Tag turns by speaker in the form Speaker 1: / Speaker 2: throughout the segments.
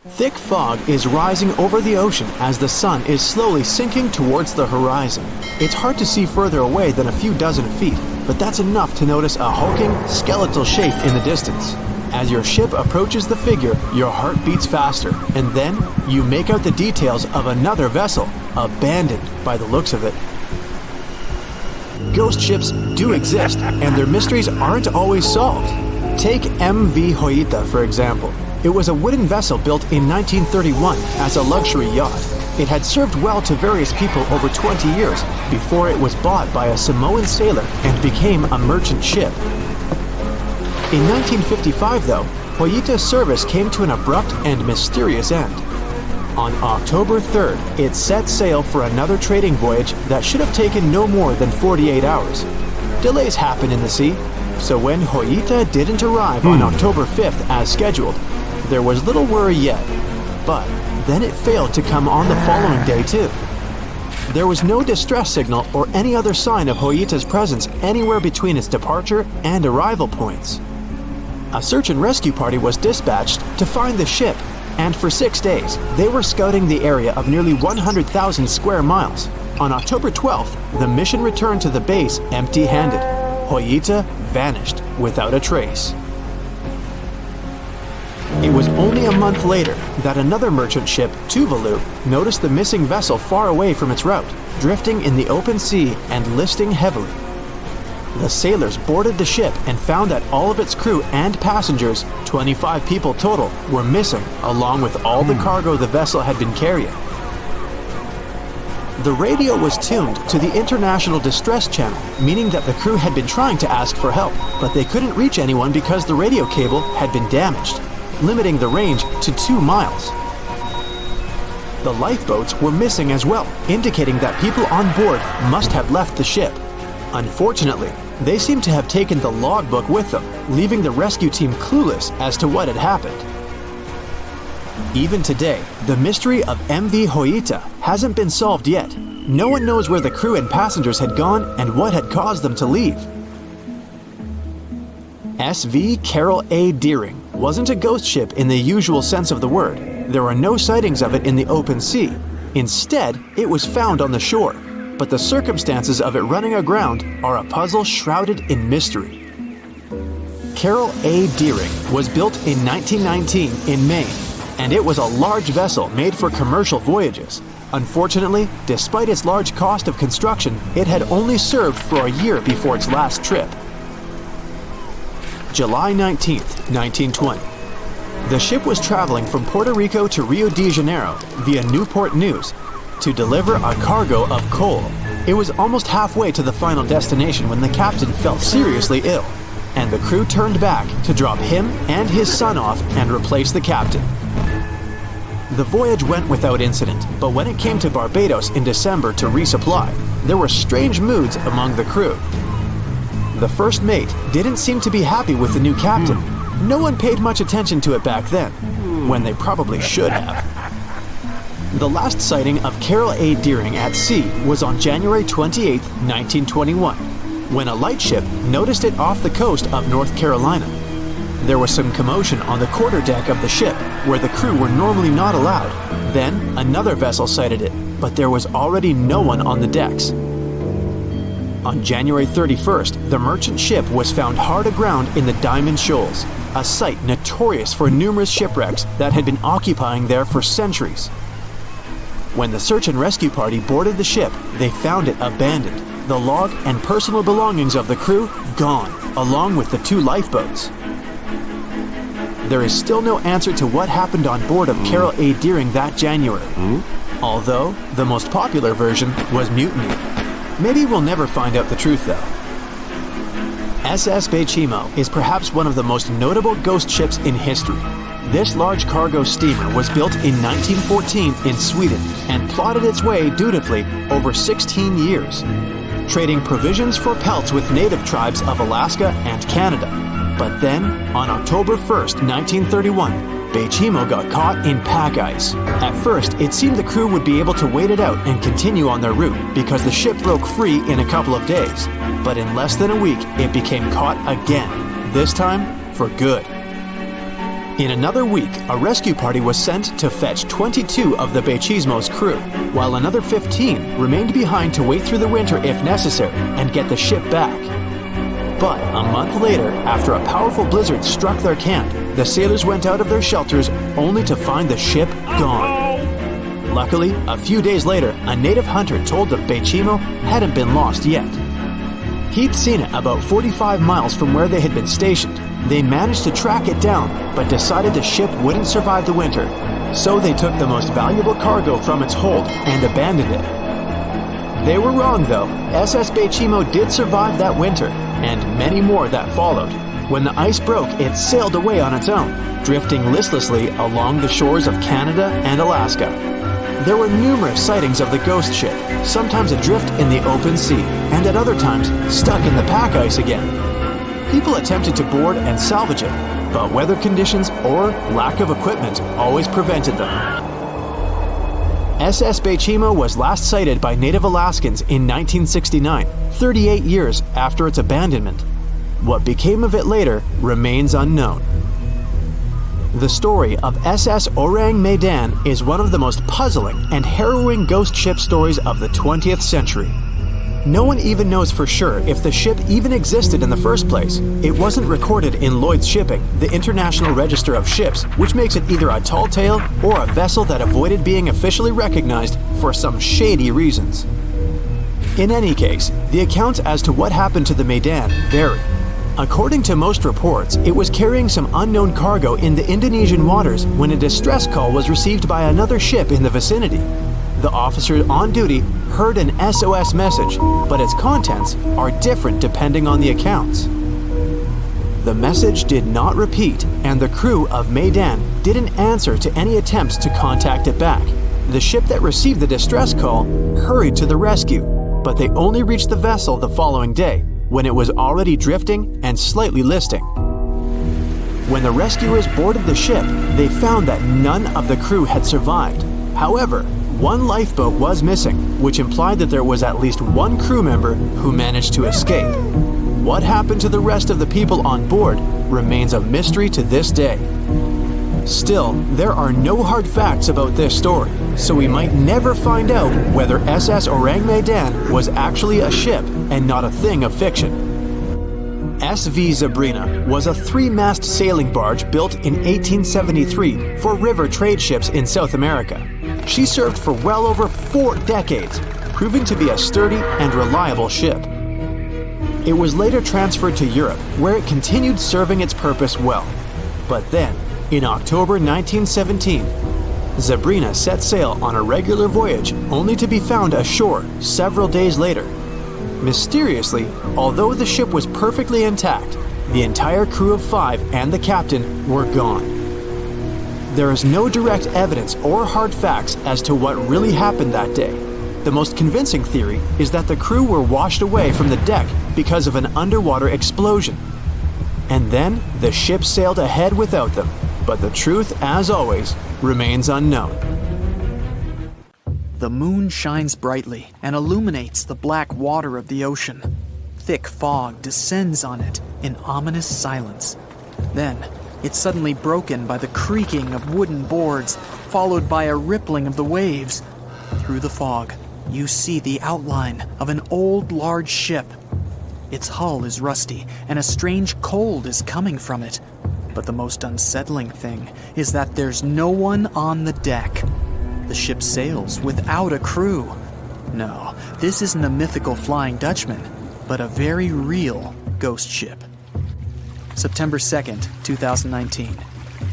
Speaker 1: Thick fog is rising over the ocean as the sun is slowly sinking towards the horizon. It's hard to see further away than a few dozen feet, but that's enough to notice a hulking, skeletal shape in the distance. As your ship approaches the figure, your heart beats faster, and then you make out the details of another vessel, abandoned by the looks of it. Ghost ships do exist, and their mysteries aren't always solved. Take MV Joyita, for example. It was a wooden vessel built in 1931 as a luxury yacht. It had served well to various people over 20 years before it was bought by a Samoan sailor and became a merchant ship. In 1955, though, Joyita's service came to an abrupt and mysterious end. On October 3rd, it set sail for another trading voyage that should have taken no more than 48 hours. Delays happen in the sea, so when Joyita didn't arrive on October 5th as scheduled, there was little worry yet. But then it failed to come on the following day too. There was no distress signal or any other sign of Joyita's presence anywhere between its departure and arrival points. A search and rescue party was dispatched to find the ship, and for 6 days, they were scouting the area of nearly 100,000 square miles. On October 12th, the mission returned to the base empty-handed. Joyita vanished without a trace. It was only a month later that another merchant ship, Tuvalu, noticed the missing vessel far away from its route, drifting in the open sea and listing heavily. The sailors boarded the ship and found that all of its crew and passengers, 25 people total, were missing, along with all the cargo the vessel had been carrying. The radio was tuned to the International Distress Channel, meaning that the crew had been trying to ask for help, but they couldn't reach anyone because the radio cable had been damaged, limiting the range to 2 miles. The lifeboats were missing as well, indicating that people on board must have left the ship. Unfortunately, they seem to have taken the logbook with them, leaving the rescue team clueless as to what had happened. Even today, the mystery of MV Joyita hasn't been solved yet. No one knows where the crew and passengers had gone and what had caused them to leave. SV Carol A. Deering wasn't a ghost ship in the usual sense of the word. There are no sightings of it in the open sea. Instead, it was found on the shore, but the circumstances of it running aground are a puzzle shrouded in mystery. Carol A. Deering was built in 1919 in Maine, and it was a large vessel made for commercial voyages. Unfortunately, despite its large cost of construction, it had only served for a year before its last trip. July 19, 1920. The ship was traveling from Puerto Rico to Rio de Janeiro via Newport News to deliver a cargo of coal. It was almost halfway to the final destination when the captain fell seriously ill, and the crew turned back to drop him and his son off and replace the captain. The voyage went without incident, but when it came to Barbados in December to resupply, there were strange moods among the crew. The first mate didn't seem to be happy with the new captain. No one paid much attention to it back then, when they probably should have. The last sighting of Carol A. Deering at sea was on January 28, 1921, when a lightship noticed it off the coast of North Carolina. There was some commotion on the quarterdeck of the ship, where the crew were normally not allowed. Then, another vessel sighted it, but there was already no one on the decks. On January 31st, the merchant ship was found hard aground in the Diamond Shoals, a site notorious for numerous shipwrecks that had been occupying there for centuries. When the search and rescue party boarded the ship, they found it abandoned, the log and personal belongings of the crew gone, along with the 2 lifeboats. There is still no answer to what happened on board of Carol A. Deering that January, although the most popular version was mutiny. Maybe we'll never find out the truth though. SS Baychimo is perhaps one of the most notable ghost ships in history. This large cargo steamer was built in 1914 in Sweden and plodded its way dutifully over 16 years, trading provisions for pelts with native tribes of Alaska and Canada. But then, on October 1st, 1931, Baychimo got caught in pack ice. At first, it seemed the crew would be able to wait it out and continue on their route because the ship broke free in a couple of days. But in less than a week, it became caught again, this time for good. In another week, a rescue party was sent to fetch 22 of the Baychimo's crew, while another 15 remained behind to wait through the winter if necessary and get the ship back. But a month later, after a powerful blizzard struck their camp, the sailors went out of their shelters only to find the ship gone. Luckily, a few days later, a native hunter told the Baychimo hadn't been lost yet. He'd seen it about 45 miles from where they had been stationed. They managed to track it down, but decided the ship wouldn't survive the winter. So they took the most valuable cargo from its hold and abandoned it. They were wrong though. SS Baychimo did survive that winter, and many more that followed. When the ice broke, it sailed away on its own, drifting listlessly along the shores of Canada and Alaska. There were numerous sightings of the ghost ship, sometimes adrift in the open sea, and at other times stuck in the pack ice again. People attempted to board and salvage it, but weather conditions or lack of equipment always prevented them. SS Baychimo was last sighted by native Alaskans in 1969, 38 years after its abandonment. What became of it later remains unknown. The story of SS Ourang Medan is one of the most puzzling and harrowing ghost ship stories of the 20th century. No one even knows for sure if the ship even existed in the first place. It wasn't recorded in Lloyd's Shipping, the International Register of Ships, which makes it either a tall tale or a vessel that avoided being officially recognized for some shady reasons. In any case, the accounts as to what happened to the Medan vary. According to most reports, it was carrying some unknown cargo in the Indonesian waters when a distress call was received by another ship in the vicinity. The officer on duty heard an SOS message, but its contents are different depending on the accounts. The message did not repeat, and the crew of Medan didn't answer to any attempts to contact it back. The ship that received the distress call hurried to the rescue, but they only reached the vessel the following day, when it was already drifting and slightly listing. When the rescuers boarded the ship, they found that none of the crew had survived. However, one lifeboat was missing, which implied that there was at least one crew member who managed to escape. What happened to the rest of the people on board remains a mystery to this day. Still, there are no hard facts about this story, so we might never find out whether SS Ourang Medan was actually a ship and not a thing of fiction. SV Zebrina was a 3-mast sailing barge built in 1873 for river trade ships in South America. She served for well over 4 decades, proving to be a sturdy and reliable ship. It was later transferred to Europe, where it continued serving its purpose well. But then, in October 1917, Zebrina set sail on a regular voyage only to be found ashore several days later. Mysteriously, although the ship was perfectly intact, the entire crew of 5 and the captain were gone. There is no direct evidence or hard facts as to what really happened that day. The most convincing theory is that the crew were washed away from the deck because of an underwater explosion. And then the ship sailed ahead without them, but the truth, as always, remains unknown.
Speaker 2: The moon shines brightly and illuminates the black water of the ocean. Thick fog descends on it in ominous silence. Then, it's suddenly broken by the creaking of wooden boards, followed by a rippling of the waves. Through the fog, you see the outline of an old, large ship. Its hull is rusty, and a strange cold is coming from it. But the most unsettling thing is that there's no one on the deck. The ship sails without a crew. No, this isn't a mythical Flying Dutchman, but a very real ghost ship. September 2nd, 2019.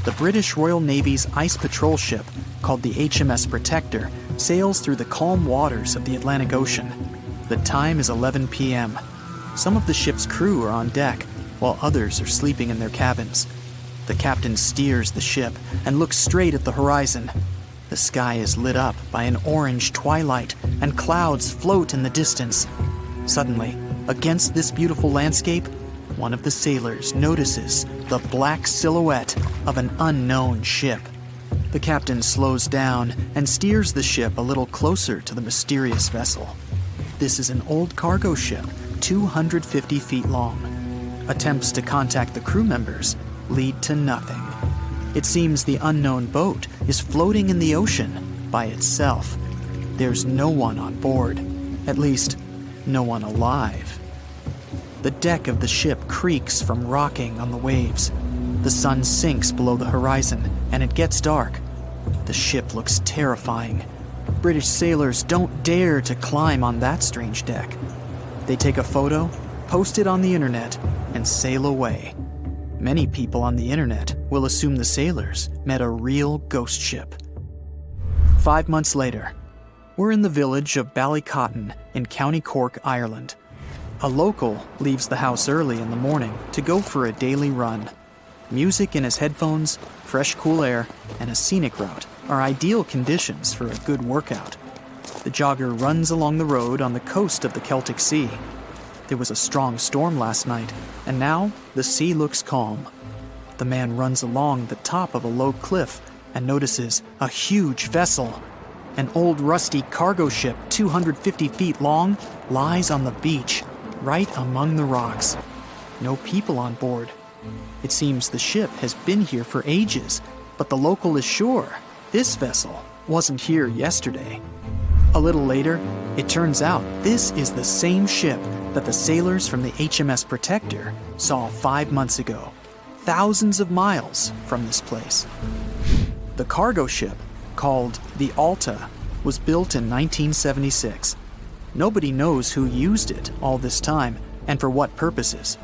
Speaker 2: The British Royal Navy's ice patrol ship, called the HMS Protector, sails through the calm waters of the Atlantic Ocean. The time is 11 p.m. Some of the ship's crew are on deck, while others are sleeping in their cabins. The captain steers the ship and looks straight at the horizon. The sky is lit up by an orange twilight, and clouds float in the distance. Suddenly, against this beautiful landscape, one of the sailors notices the black silhouette of an unknown ship. The captain slows down and steers the ship a little closer to the mysterious vessel. This is an old cargo ship, 250 feet long. Attempts to contact the crew members lead to nothing. It seems the unknown boat is floating in the ocean by itself. There's no one on board, at least no one alive. The deck of the ship creaks from rocking on the waves. The sun sinks below the horizon and it gets dark. The ship looks terrifying. British sailors don't dare to climb on that strange deck. They take a photo, post it on the internet, and sail away. Many people on the internet will assume the sailors met a real ghost ship. 5 months later, we're in the village of Ballycotton in County Cork, Ireland. A local leaves the house early in the morning to go for a daily run. Music in his headphones, fresh cool air, and a scenic route are ideal conditions for a good workout. The jogger runs along the road on the coast of the Celtic Sea. There was a strong storm last night, and now the sea looks calm. The man runs along the top of a low cliff and notices a huge vessel. An old rusty cargo ship 250 feet long lies on the beach, right among the rocks. No people on board. It seems the ship has been here for ages, but the local is sure this vessel wasn't here yesterday. A little later, it turns out this is the same ship that the sailors from the HMS Protector saw 5 months ago, thousands of miles from this place. The cargo ship, called the Alta, was built in 1976. Nobody knows who used it all this time and for what purposes.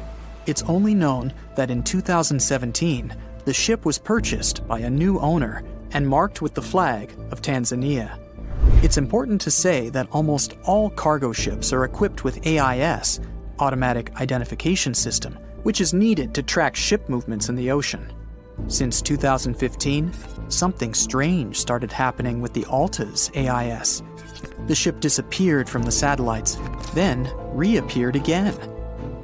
Speaker 2: It's only known that in 2017, the ship was purchased by a new owner and marked with the flag of Tanzania. It's important to say that almost all cargo ships are equipped with AIS, Automatic Identification System, which is needed to track ship movements in the ocean. Since 2015, something strange started happening with the Alta's AIS. The ship disappeared from the satellites, then reappeared again.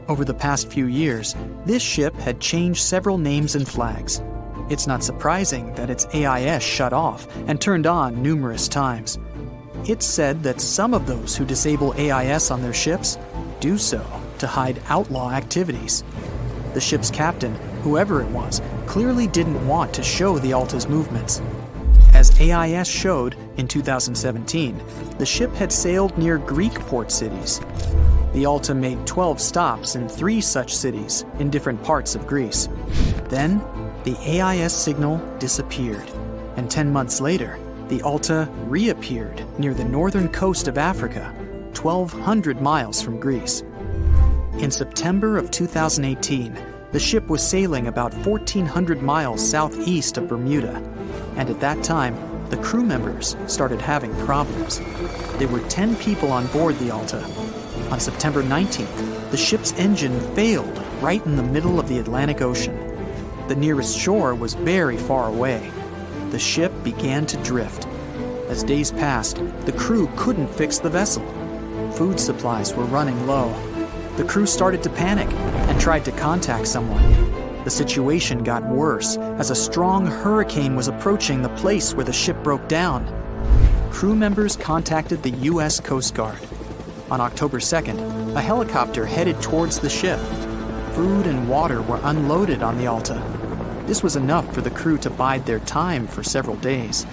Speaker 2: Over the past few years, this ship had changed several names and flags. It's not surprising that its AIS shut off and turned on numerous times. It's said that some of those who disable AIS on their ships do so to hide outlaw activities. The ship's captain, whoever it was, clearly didn't want to show the Alta's movements. As AIS showed in 2017, the ship had sailed near Greek port cities. The Alta made 12 stops in 3 such cities in different parts of Greece. Then, the AIS signal disappeared, and 10 months later, the Alta reappeared near the northern coast of Africa, 1,200 miles from Greece. In September of 2018, the ship was sailing about 1,400 miles southeast of Bermuda, and at that time, the crew members started having problems. There were 10 people on board the Alta. On September 19th, the ship's engine failed right in the middle of the Atlantic Ocean. The nearest shore was very far away. The ship began to drift. As days passed, the crew couldn't fix the vessel. Food supplies were running low. The crew started to panic and tried to contact someone. The situation got worse as a strong hurricane was approaching the place where the ship broke down. Crew members contacted the U.S. Coast Guard. On October 2nd, a helicopter headed towards the ship. Food and water were unloaded on the Alta. This was enough for the crew to bide their time for several days.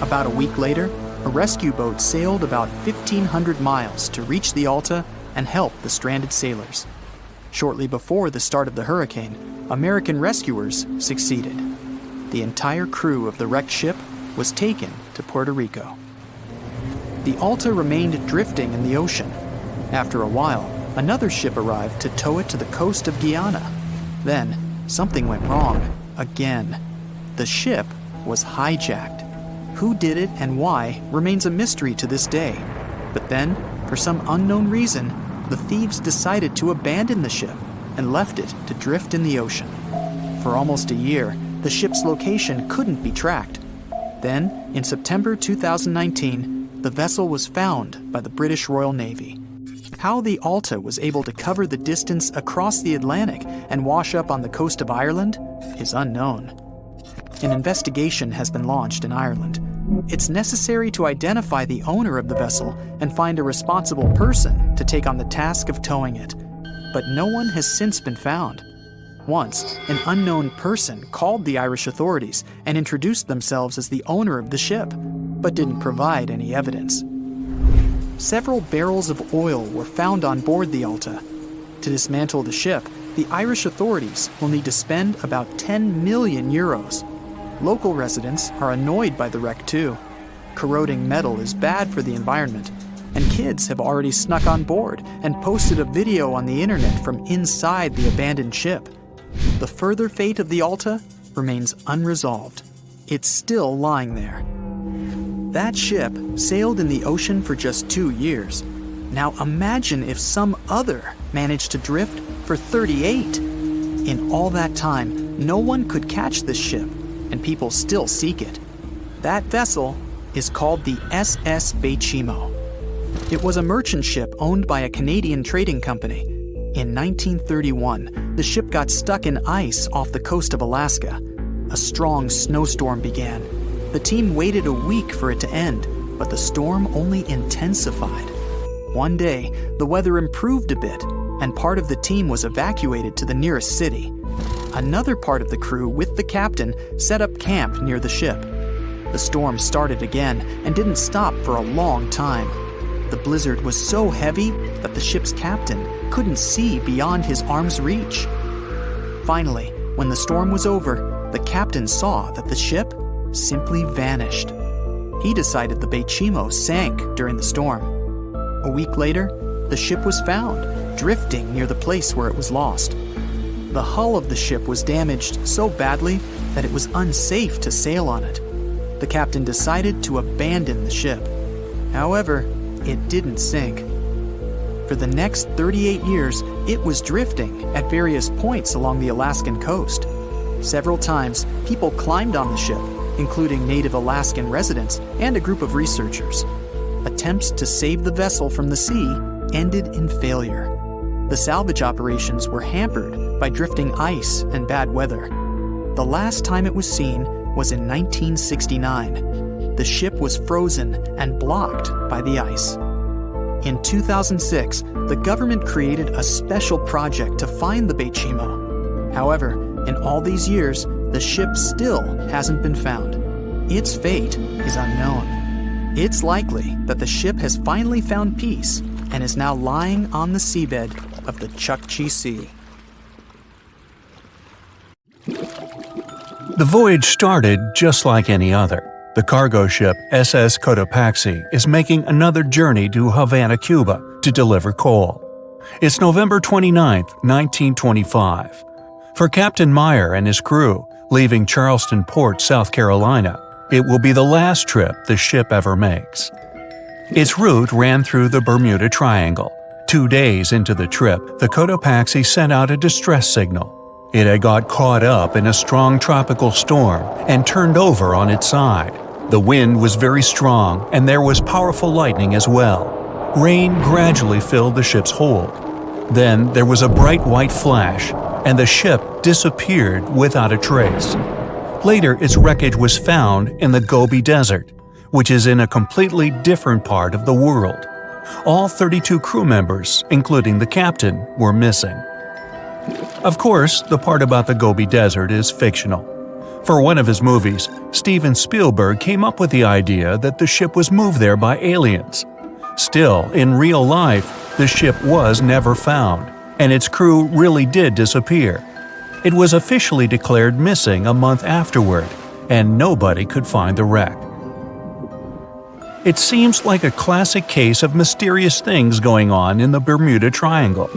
Speaker 2: About a week later, a rescue boat sailed about 1,500 miles to reach the Alta and help the stranded sailors. Shortly before the start of the hurricane, American rescuers succeeded. The entire crew of the wrecked ship was taken to Puerto Rico. The Alta remained drifting in the ocean. After a while, another ship arrived to tow it to the coast of Guyana. Then, something went wrong, again. The ship was hijacked. Who did it and why remains a mystery to this day. But then, for some unknown reason, the thieves decided to abandon the ship and left it to drift in the ocean. For almost a year, the ship's location couldn't be tracked. Then, in September 2019, the vessel was found by the British Royal Navy. How the Alta was able to cover the distance across the Atlantic and wash up on the coast of Ireland is unknown. An investigation has been launched in Ireland. It's necessary to identify the owner of the vessel and find a responsible person to take on the task of towing it. But no one has since been found. Once, an unknown person called the Irish authorities and introduced themselves as the owner of the ship, but didn't provide any evidence. Several barrels of oil were found on board the Alta. To dismantle the ship, the Irish authorities will need to spend about 10 million euros. Local residents are annoyed by the wreck too. Corroding metal is bad for the environment, and kids have already snuck on board and posted a video on the internet from inside the abandoned ship. The further fate of the Alta remains unresolved. It's still lying there. That ship sailed in the ocean for just 2 years. Now imagine if some other managed to drift for 38. In all that time, no one could catch this ship, and people still seek it. That vessel is called the SS Baychimo. It was a merchant ship owned by a Canadian trading company. In 1931, the ship got stuck in ice off the coast of Alaska. A strong snowstorm began. The team waited a week for it to end, but the storm only intensified. One day, the weather improved a bit, and part of the team was evacuated to the nearest city. Another part of the crew, with the captain, set up camp near the ship. The storm started again and didn't stop for a long time. The blizzard was so heavy that the ship's captain couldn't see beyond his arm's reach. Finally, when the storm was over, the captain saw that the ship simply vanished. He decided the Baychimo sank during the storm. A week later, the ship was found, drifting near the place where it was lost. The hull of the ship was damaged so badly that it was unsafe to sail on it. The captain decided to abandon the ship. However, it didn't sink. For the next 38 years, it was drifting at various points along the Alaskan coast. Several times, people climbed on the ship, including native Alaskan residents and a group of researchers. Attempts to save the vessel from the sea ended in failure. The salvage operations were hampered by drifting ice and bad weather. The last time it was seen was in 1969. The ship was frozen and blocked by the ice. In 2006, the government created a special project to find the Baychimo. However, in all these years, the ship still hasn't been found. Its fate is unknown. It's likely that the ship has finally found peace and is now lying on the seabed of the Chukchi Sea.
Speaker 3: The voyage started just like any other. The cargo ship SS Cotopaxi is making another journey to Havana, Cuba to deliver coal. It's November 29, 1925. For Captain Meyer and his crew, leaving Charleston Port, South Carolina, it will be the last trip the ship ever makes. Its route ran through the Bermuda Triangle. 2 days into the trip, the Cotopaxi sent out a distress signal. It had got caught up in a strong tropical storm and turned over on its side. The wind was very strong and there was powerful lightning as well. Rain gradually filled the ship's hold. Then there was a bright white flash, and the ship disappeared without a trace. Later, its wreckage was found in the Gobi Desert, which is in a completely different part of the world. All 32 crew members, including the captain, were missing. Of course, the part about the Gobi Desert is fictional. For one of his movies, Steven Spielberg came up with the idea that the ship was moved there by aliens. Still, in real life, the ship was never found, and its crew really did disappear. It was officially declared missing a month afterward, and nobody could find the wreck. It seems like a classic case of mysterious things going on in the Bermuda Triangle.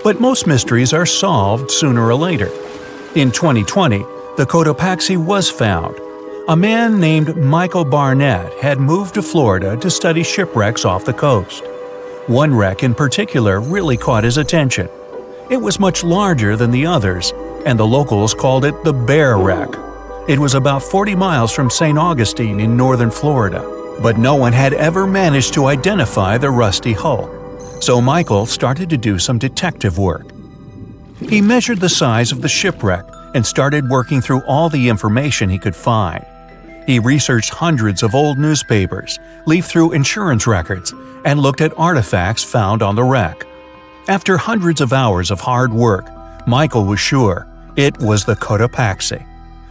Speaker 3: But most mysteries are solved sooner or later. In 2020, the Cotopaxi was found. A man named Michael Barnett had moved to Florida to study shipwrecks off the coast. One wreck in particular really caught his attention. It was much larger than the others, and the locals called it the Bear Wreck. It was about 40 miles from St. Augustine in northern Florida, but no one had ever managed to identify the rusty hull. So Michael started to do some detective work. He measured the size of the shipwreck and started working through all the information he could find. He researched hundreds of old newspapers, leafed through insurance records, and looked at artifacts found on the wreck. After hundreds of hours of hard work, Michael was sure It was the Cotopaxi.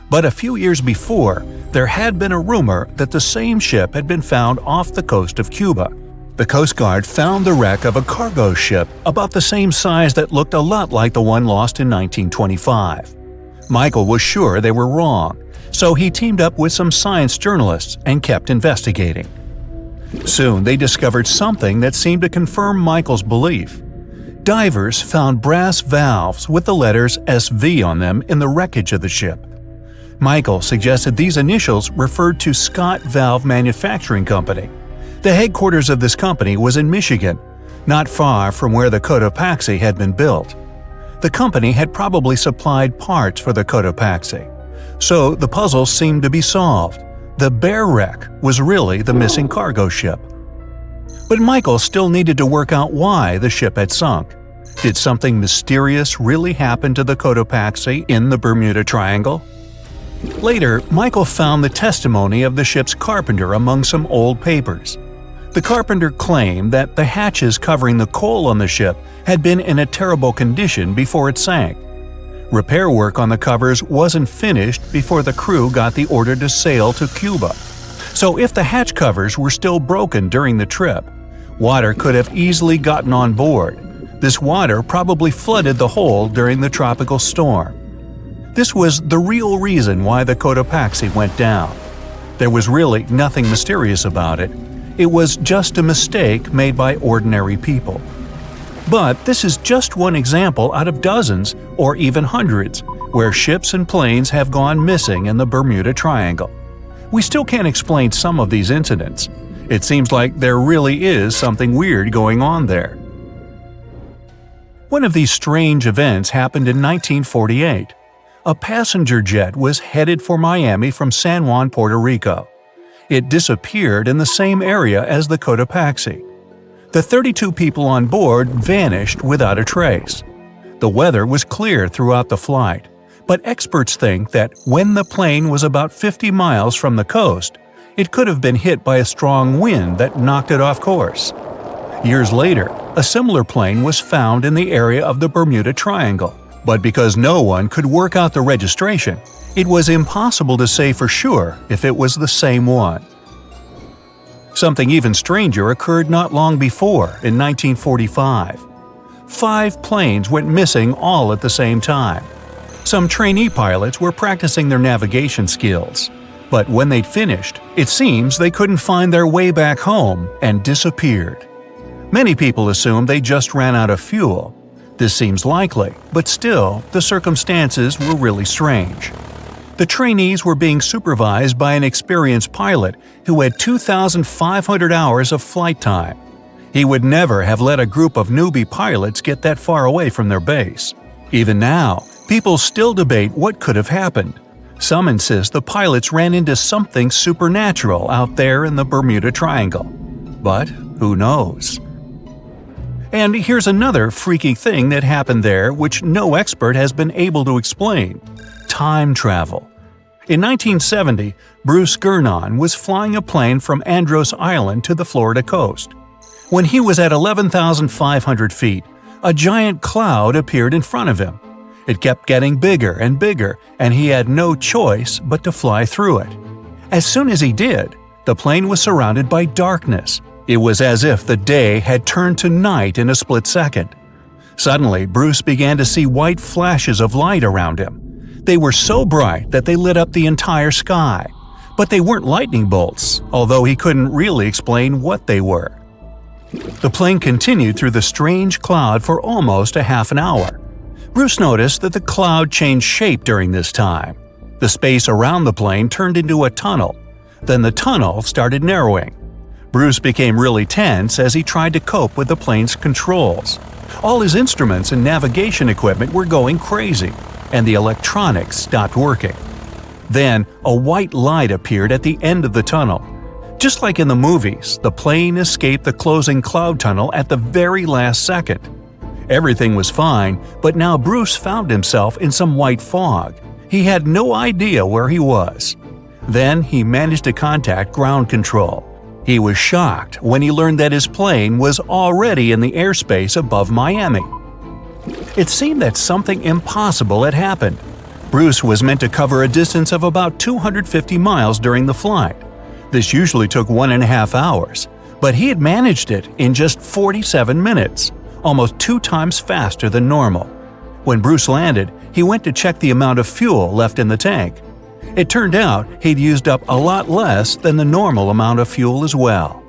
Speaker 3: But a few years before, there had been a rumor that the same ship had been found off the coast of Cuba. The Coast Guard found the wreck of a cargo ship about the same size that looked a lot like the one lost in 1925. Michael was sure they were wrong, so he teamed up with some science journalists and kept investigating. Soon they discovered something that seemed to confirm Michael's belief. Divers found brass valves with the letters SV on them in the wreckage of the ship. Michael suggested these initials referred to Scott Valve Manufacturing Company. The headquarters of this company was in Michigan, not far from where the Cotopaxi had been built. The company had probably supplied parts for the Cotopaxi. So the puzzle seemed to be solved. The bear wreck was really the missing cargo ship. But Michael still needed to work out why the ship had sunk. Did something mysterious really happen to the Cotopaxi in the Bermuda Triangle? Later, Michael found the testimony of the ship's carpenter among some old papers. The carpenter claimed that the hatches covering the coal on the ship had been in a terrible condition before it sank. Repair work on the covers wasn't finished before the crew got the order to sail to Cuba. So if the hatch covers were still broken during the trip, water could have easily gotten on board. This water probably flooded the hold during the tropical storm. This was the real reason why the Cotopaxi went down. There was really nothing mysterious about it. It was just a mistake made by ordinary people. But this is just one example out of dozens, or even hundreds, where ships and planes have gone missing in the Bermuda Triangle. We still can't explain some of these incidents. It seems like there really is something weird going on there. One of these strange events happened in 1948. A passenger jet was headed for Miami from San Juan, Puerto Rico. It disappeared in the same area as the Cotopaxi. The 32 people on board vanished without a trace. The weather was clear throughout the flight, but experts think that when the plane was about 50 miles from the coast, it could have been hit by a strong wind that knocked it off course. Years later, a similar plane was found in the area of the Bermuda Triangle, but because no one could work out the registration, it was impossible to say for sure if it was the same one. Something even stranger occurred not long before, in 1945. 5 planes went missing all at the same time. Some trainee pilots were practicing their navigation skills, but when they'd finished, it seems they couldn't find their way back home and disappeared. Many people assumed they just ran out of fuel. This seems likely, but still, the circumstances were really strange. The trainees were being supervised by an experienced pilot who had 2,500 hours of flight time. He would never have let a group of newbie pilots get that far away from their base. Even now, people still debate what could have happened. Some insist the pilots ran into something supernatural out there in the Bermuda Triangle. But who knows? And here's another freaky thing that happened there which no expert has been able to explain: time travel. In 1970, Bruce Gernon was flying a plane from Andros Island to the Florida coast. When he was at 11,500 feet, a giant cloud appeared in front of him. It kept getting bigger and bigger, and he had no choice but to fly through it. As soon as he did, the plane was surrounded by darkness. It was as if the day had turned to night in a split second. Suddenly, Bruce began to see white flashes of light around him. They were so bright that they lit up the entire sky. But they weren't lightning bolts, although he couldn't really explain what they were. The plane continued through the strange cloud for almost a half an hour. Bruce noticed that the cloud changed shape during this time. The space around the plane turned into a tunnel. Then the tunnel started narrowing. Bruce became really tense as he tried to cope with the plane's controls. All his instruments and navigation equipment were going crazy, and the electronics stopped working. Then, a white light appeared at the end of the tunnel. Just like in the movies, the plane escaped the closing cloud tunnel at the very last second. Everything was fine, but now Bruce found himself in some white fog. He had no idea where he was. Then he managed to contact ground control. He was shocked when he learned that his plane was already in the airspace above Miami. It seemed that something impossible had happened. Bruce was meant to cover a distance of about 250 miles during the flight. This usually took 1.5 hours, but he had managed it in just 47 minutes, almost 2 times faster than normal. When Bruce landed, he went to check the amount of fuel left in the tank. It turned out he'd used up a lot less than the normal amount of fuel as well.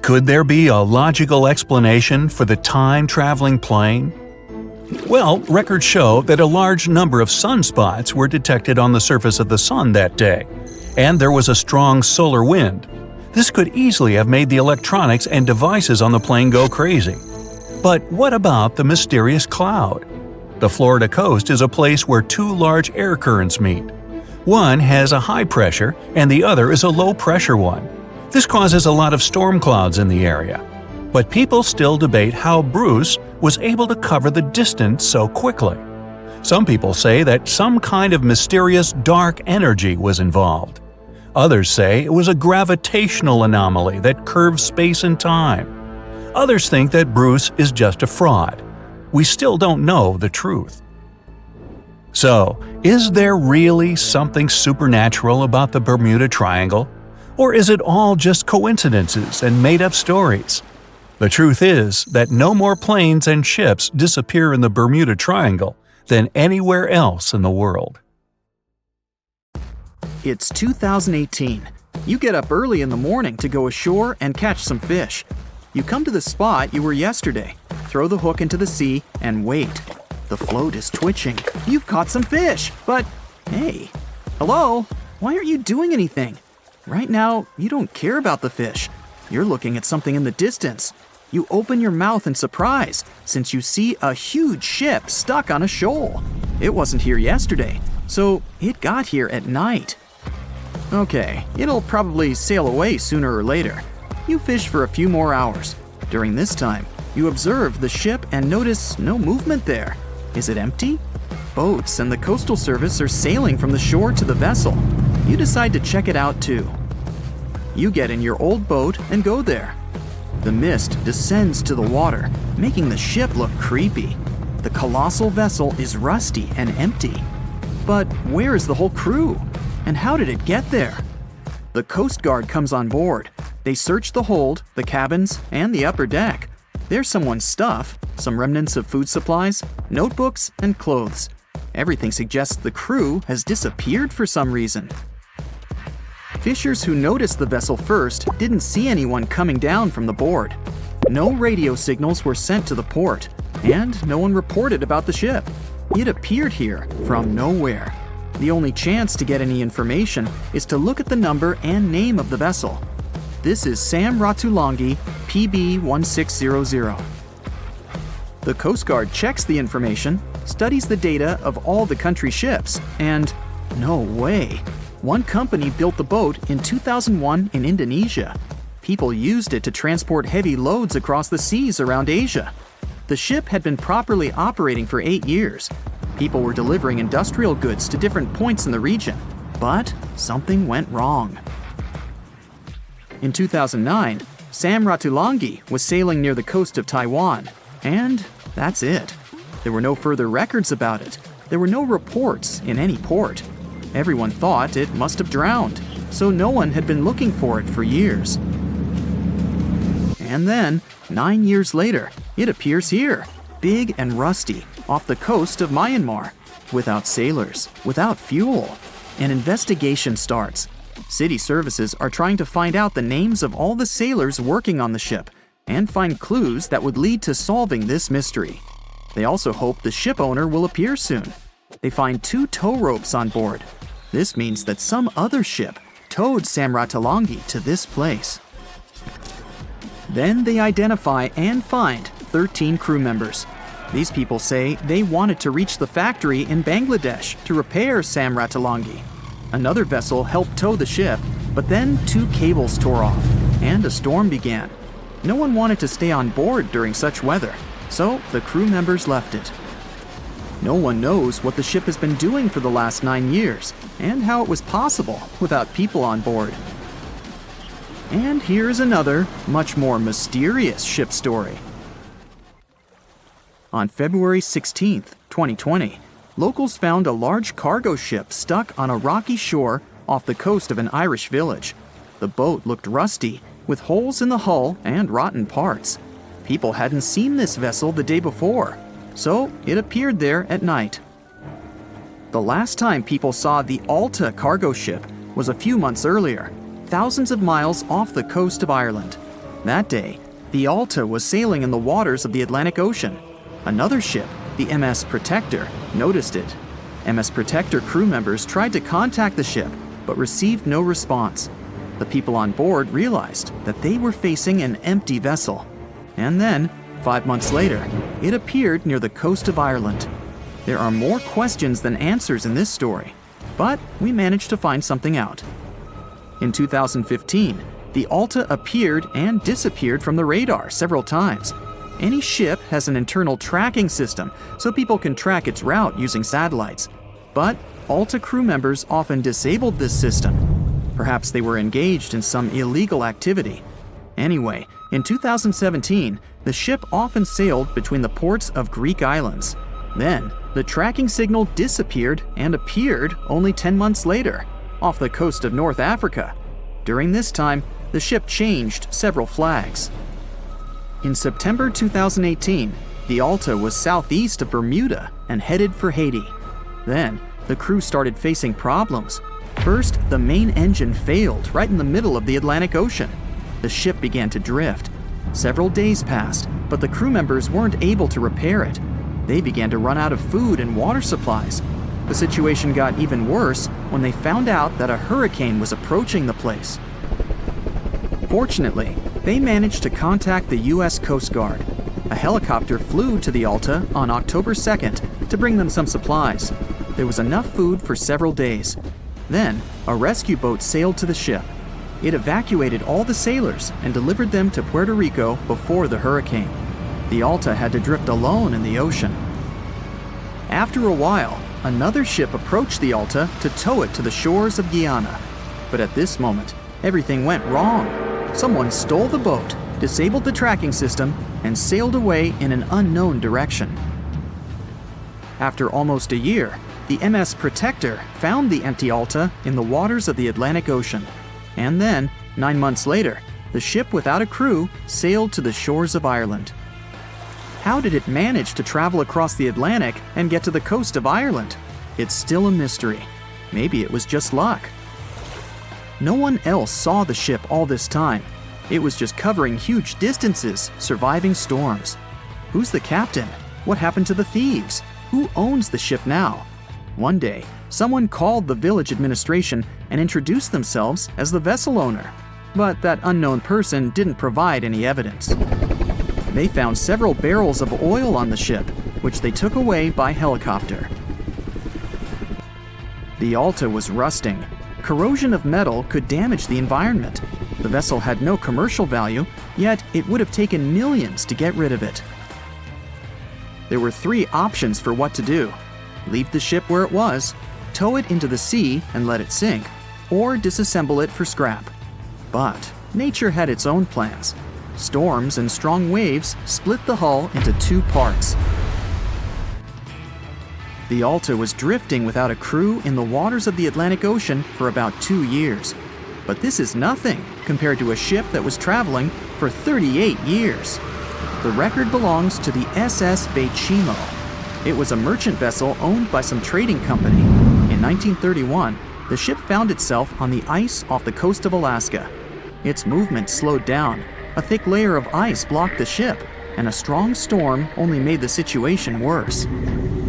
Speaker 3: Could there be a logical explanation for the time-traveling plane? Well, records show that a large number of sunspots were detected on the surface of the sun that day, and there was a strong solar wind. This could easily have made the electronics and devices on the plane go crazy. But what about the mysterious cloud? The Florida coast is a place where 2 large air currents meet. One has a high pressure and the other is a low pressure one. This causes a lot of storm clouds in the area. But people still debate how Bruce was able to cover the distance so quickly. Some people say that some kind of mysterious dark energy was involved. Others say it was a gravitational anomaly that curves space and time. Others think that Bruce is just a fraud. We still don't know the truth. So, is there really something supernatural about the Bermuda Triangle? Or is it all just coincidences and made-up stories? The truth is that no more planes and ships disappear in the Bermuda Triangle than anywhere else in the world.
Speaker 2: It's 2018. You get up early in the morning to go ashore and catch some fish. You come to the spot you were yesterday, throw the hook into the sea, and wait. The float is twitching. You've caught some fish, but hey, hello? Why aren't you doing anything? Right now, you don't care about the fish. You're looking at something in the distance. You open your mouth in surprise since you see a huge ship stuck on a shoal. It wasn't here yesterday, so it got here at night. Okay, it'll probably sail away sooner or later. You fish for a few more hours. During this time, you observe the ship and notice no movement there. Is it empty? Boats and the Coastal Service are sailing from the shore to the vessel. You decide to check it out too. You get in your old boat and go there. The mist descends to the water, making the ship look creepy. The colossal vessel is rusty and empty. But where is the whole crew? And how did it get there? The Coast Guard comes on board. They search the hold, the cabins, and the upper deck. There's someone's stuff, some remnants of food supplies, notebooks, and clothes. Everything suggests the crew has disappeared for some reason. Fishers who noticed the vessel first didn't see anyone coming down from the board. No radio signals were sent to the port, and no one reported about the ship. It appeared here from nowhere. The only chance to get any information is to look at the number and name of the vessel. This is Sam Ratulangi PB 1600. The Coast Guard checks the information, studies the data of all the country ships, and no way. One company built the boat in 2001 in Indonesia. People used it to transport heavy loads across the seas around Asia. The ship had been properly operating for 8 years. People were delivering industrial goods to different points in the region, but something went wrong. In 2009, Sam Ratulangi was sailing near the coast of Taiwan, and that's it. There were no further records about it. There were no reports in any port. Everyone thought it must have drowned, so no one had been looking for it for years. And then, 9 years later, it appears here, big and rusty, off the coast of Myanmar, without sailors, without fuel. An investigation starts. City services are trying to find out the names of all the sailors working on the ship and find clues that would lead to solving this mystery. They also hope the ship owner will appear soon. They find 2 tow ropes on board. This means that some other ship towed Sam Ratulangi to this place. Then they identify and find 13 crew members. These people say they wanted to reach the factory in Bangladesh to repair Sam Ratulangi. Another vessel helped tow the ship, but then 2 cables tore off, and a storm began. No one wanted to stay on board during such weather, so the crew members left it. No one knows what the ship has been doing for the last 9 years, and how it was possible without people on board. And here's another, much more mysterious ship story. On February 16, 2020, locals found a large cargo ship stuck on a rocky shore off the coast of an Irish village. The boat looked rusty, with holes in the hull and rotten parts. People hadn't seen this vessel the day before, so it appeared there at night. The last time people saw the Alta cargo ship was a few months earlier, thousands of miles off the coast of Ireland. That day, the Alta was sailing in the waters of the Atlantic Ocean. Another ship, the MS Protector, noticed it. MS Protector crew members tried to contact the ship, but received no response. The people on board realized that they were facing an empty vessel. And then, 5 months later, it appeared near the coast of Ireland. There are more questions than answers in this story, but we managed to find something out. In 2015, the Alta appeared and disappeared from the radar several times. Any ship has an internal tracking system, so people can track its route using satellites. But Alta crew members often disabled this system. Perhaps they were engaged in some illegal activity. Anyway, in 2017, the ship often sailed between the ports of Greek islands. Then, the tracking signal disappeared and appeared only 10 months later, off the coast of North Africa. During this time, the ship changed several flags. In September 2018, the Alta was southeast of Bermuda and headed for Haiti. Then, the crew started facing problems. First, the main engine failed right in the middle of the Atlantic Ocean. The ship began to drift. Several days passed, but the crew members weren't able to repair it. They began to run out of food and water supplies. The situation got even worse when they found out that a hurricane was approaching the place. Fortunately, they managed to contact the U.S. Coast Guard. A helicopter flew to the Alta on October 2nd to bring them some supplies. There was enough food for several days. Then, a rescue boat sailed to the ship. It evacuated all the sailors and delivered them to Puerto Rico before the hurricane. The Alta had to drift alone in the ocean. After a while, another ship approached the Alta to tow it to the shores of Guyana. But at this moment, everything went wrong. Someone stole the boat, disabled the tracking system, and sailed away in an unknown direction. After almost a year, the MS Protector found the empty Alta in the waters of the Atlantic Ocean. And then, 9 months later, the ship without a crew sailed to the shores of Ireland. How did it manage to travel across the Atlantic and get to the coast of Ireland? It's still a mystery. Maybe it was just luck. No one else saw the ship all this time. It was just covering huge distances, surviving storms. Who's the captain? What happened to the thieves? Who owns the ship now? One day, someone called the village administration and introduced themselves as the vessel owner. But that unknown person didn't provide any evidence. They found several barrels of oil on the ship, which they took away by helicopter. The Alta was rusting. Corrosion of metal could damage the environment. The vessel had no commercial value, yet it would have taken millions to get rid of it. There were 3 options for what to do: leave the ship where it was, tow it into the sea and let it sink, or disassemble it for scrap. But nature had its own plans. Storms and strong waves split the hull into 2 parts. The Alta was drifting without a crew in the waters of the Atlantic Ocean for about 2 years. But this is nothing compared to a ship that was traveling for 38 years. The record belongs to the SS Baychimo. It was a merchant vessel owned by some trading company. In 1931, the ship found itself on the ice off the coast of Alaska. Its movement slowed down. A thick layer of ice blocked the ship, and a strong storm only made the situation worse.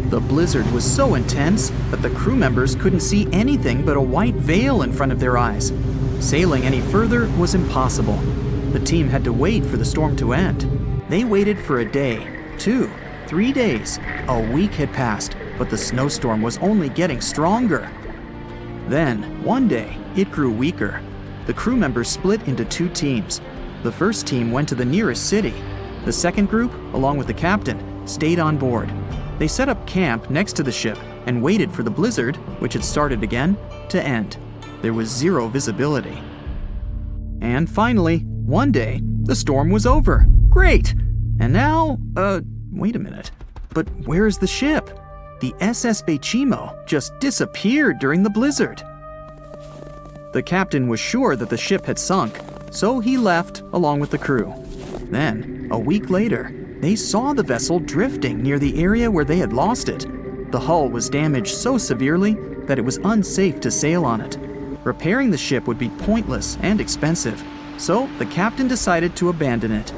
Speaker 2: The blizzard was so intense that the crew members couldn't see anything but a white veil in front of their eyes. Sailing any further was impossible. The team had to wait for the storm to end. They waited for a day, 2, 3 days. A week had passed, but the snowstorm was only getting stronger. Then, one day, it grew weaker. The crew members split into 2 teams. The first team went to the nearest city. The second group, along with the captain, stayed on board. They set up camp next to the ship and waited for the blizzard, which had started again, to end. There was 0 visibility. And finally, one day, the storm was over. Great! And now, wait a minute. But where is the ship? the SS Baychimo just disappeared during the blizzard. The captain was sure that the ship had sunk, so he left along with the crew. Then, a week later, they saw the vessel drifting near the area where they had lost it. The hull was damaged so severely that it was unsafe to sail on it. Repairing the ship would be pointless and expensive, so the captain decided to abandon it.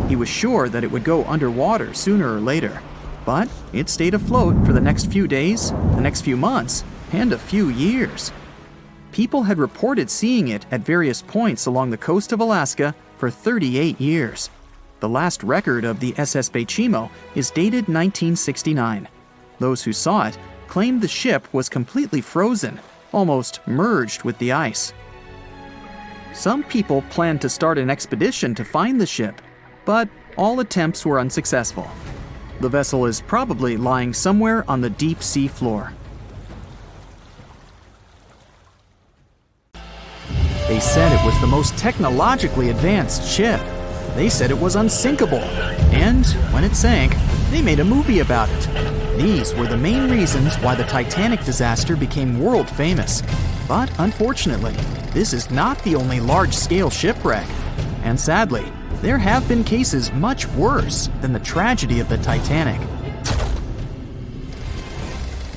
Speaker 2: He was sure that it would go underwater sooner or later, but it stayed afloat for the next few days, the next few months, and a few years. People had reported seeing it at various points along the coast of Alaska for 38 years. The last record of the SS Baychimo is dated 1969. Those who saw it claimed the ship was completely frozen, almost merged with the ice. Some people planned to start an expedition to find the ship, but all attempts were unsuccessful. The vessel is probably lying somewhere on the deep sea floor. They said it was the most technologically advanced ship. They said it was unsinkable, and when it sank, they made a movie about it. These were the main reasons why the Titanic disaster became world famous. But unfortunately, this is not the only large-scale shipwreck. And sadly, there have been cases much worse than the tragedy of the Titanic.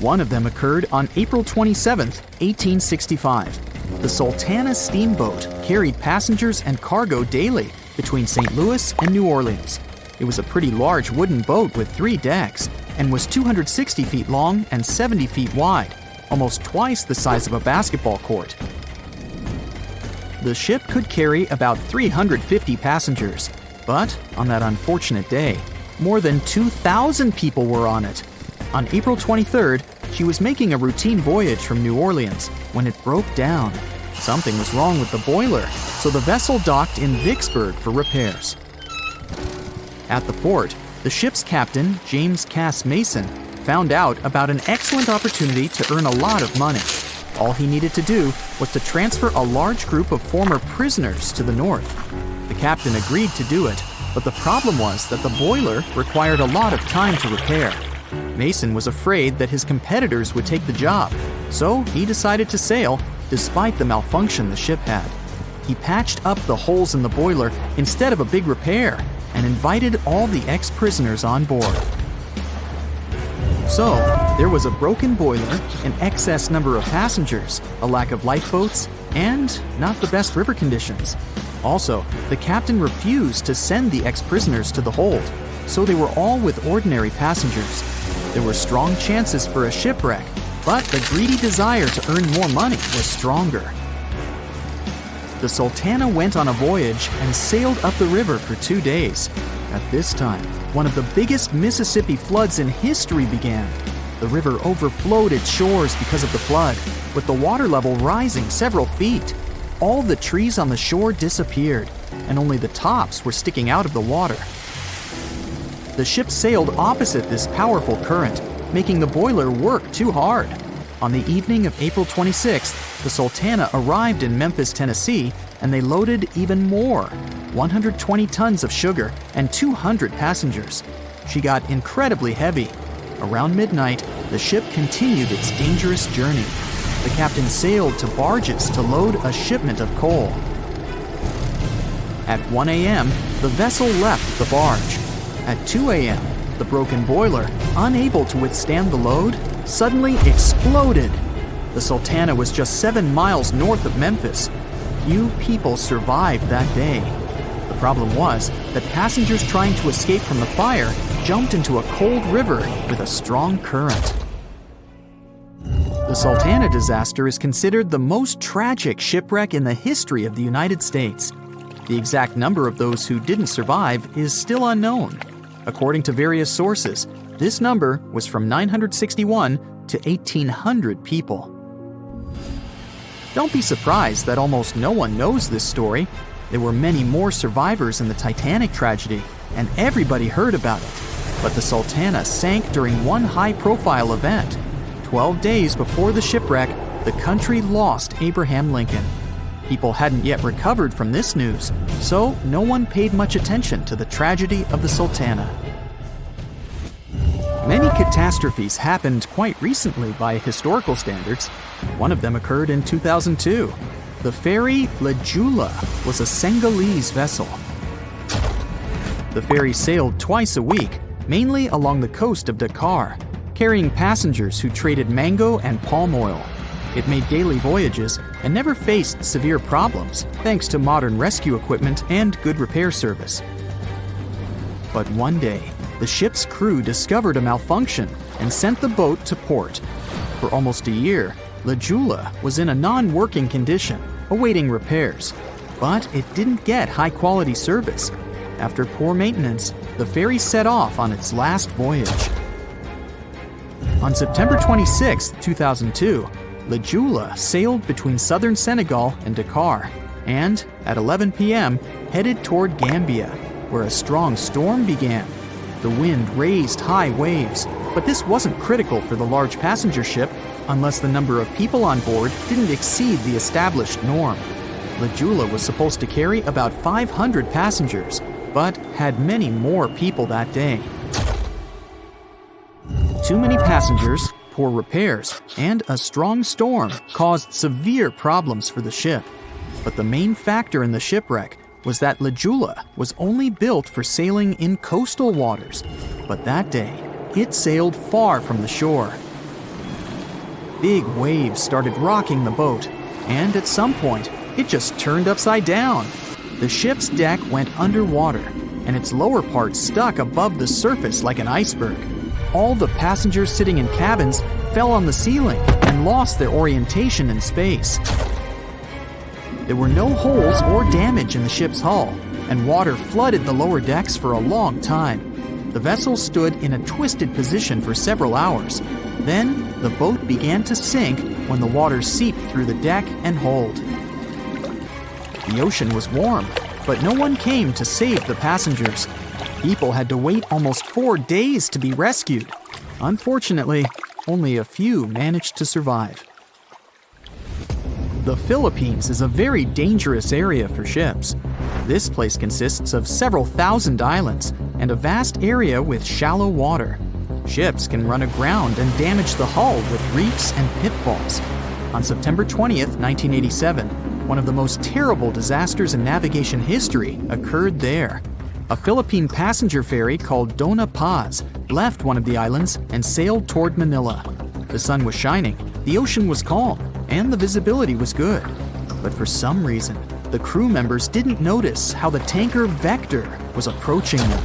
Speaker 2: One of them occurred on April 27, 1865. The Sultana steamboat carried passengers and cargo daily between St. Louis and New Orleans. It was a pretty large wooden boat with 3 decks and was 260 feet long and 70 feet wide, almost twice the size of a basketball court. The ship could carry about 350 passengers, but on that unfortunate day, more than 2,000 people were on it. On April 23rd, she was making a routine voyage from New Orleans when it broke down. Something was wrong with the boiler, so the vessel docked in Vicksburg for repairs. At the port, the ship's captain, James Cass Mason, found out about an excellent opportunity to earn a lot of money. All he needed to do was to transfer a large group of former prisoners to the north. The captain agreed to do it, but the problem was that the boiler required a lot of time to repair. Mason was afraid that his competitors would take the job, so he decided to sail despite the malfunction the ship had. He patched up the holes in the boiler instead of a big repair and invited all the ex-prisoners on board. So, there was a broken boiler, an excess number of passengers, a lack of lifeboats, and not the best river conditions. Also, the captain refused to send the ex-prisoners to the hold, so they were all with ordinary passengers. There were strong chances for a shipwreck, but the greedy desire to earn more money was stronger. The Sultana went on a voyage and sailed up the river for 2 days. At this time, one of the biggest Mississippi floods in history began. The river overflowed its shores because of the flood, with the water level rising several feet. All the trees on the shore disappeared, and only the tops were sticking out of the water. The ship sailed opposite this powerful current, making the boiler work too hard. On the evening of April 26th, the Sultana arrived in Memphis, Tennessee, and they loaded even more, 120 tons of sugar and 200 passengers. She got incredibly heavy. Around midnight, the ship continued its dangerous journey. The captain sailed to barges to load a shipment of coal. At 1 a.m., the vessel left the barge. At 2 a.m., the broken boiler, unable to withstand the load, suddenly exploded. The Sultana was just 7 miles north of Memphis. Few people survived that day. The problem was that passengers trying to escape from the fire jumped into a cold river with a strong current. The Sultana disaster is considered the most tragic shipwreck in the history of the United States. The exact number of those who didn't survive is still unknown. According to various sources, this number was from 961 to 1,800 people. Don't be surprised that almost no one knows this story. There were many more survivors in the Titanic tragedy, and everybody heard about it. But the Sultana sank during one high-profile event. 12 days before the shipwreck, the country lost Abraham Lincoln. People hadn't yet recovered from this news, so no one paid much attention to the tragedy of the Sultana. Many catastrophes happened quite recently by historical standards. One of them occurred in 2002. The ferry La Joola was a Senegalese vessel. The ferry sailed twice a week, mainly along the coast of Dakar, carrying passengers who traded mango and palm oil. It made daily voyages and never faced severe problems thanks to modern rescue equipment and good repair service. But one day, the ship's crew discovered a malfunction and sent the boat to port. For almost a year, La Joola was in a non-working condition, awaiting repairs. But it didn't get high-quality service. After poor maintenance, the ferry set off on its last voyage. On September 26, 2002, La Joola sailed between southern Senegal and Dakar, and at 11 p.m. headed toward Gambia, where a strong storm began. The wind raised high waves, but this wasn't critical for the large passenger ship unless the number of people on board didn't exceed the established norm. La Joola was supposed to carry about 500 passengers, but had many more people that day. Too many passengers, poor repairs, and a strong storm caused severe problems for the ship. But the main factor in the shipwreck was that La Joola was only built for sailing in coastal waters, but that day, it sailed far from the shore. Big waves started rocking the boat, and at some point, it just turned upside down. The ship's deck went underwater, and its lower part stuck above the surface like an iceberg. All the passengers sitting in cabins fell on the ceiling and lost their orientation in space. There were no holes or damage in the ship's hull, and water flooded the lower decks for a long time. The vessel stood in a twisted position for several hours. Then, the boat began to sink when the water seeped through the deck and hold. The ocean was warm, but no one came to save the passengers. People had to wait almost 4 days to be rescued. Unfortunately, only a few managed to survive. The Philippines is a very dangerous area for ships. This place consists of several thousand islands and a vast area with shallow water. Ships can run aground and damage the hull with reefs and pitfalls. On September 20th, 1987, one of the most terrible disasters in navigation history occurred there. A Philippine passenger ferry called Dona Paz left one of the islands and sailed toward Manila. The sun was shining, the ocean was calm, and the visibility was good. But for some reason, the crew members didn't notice how the tanker Vector was approaching them.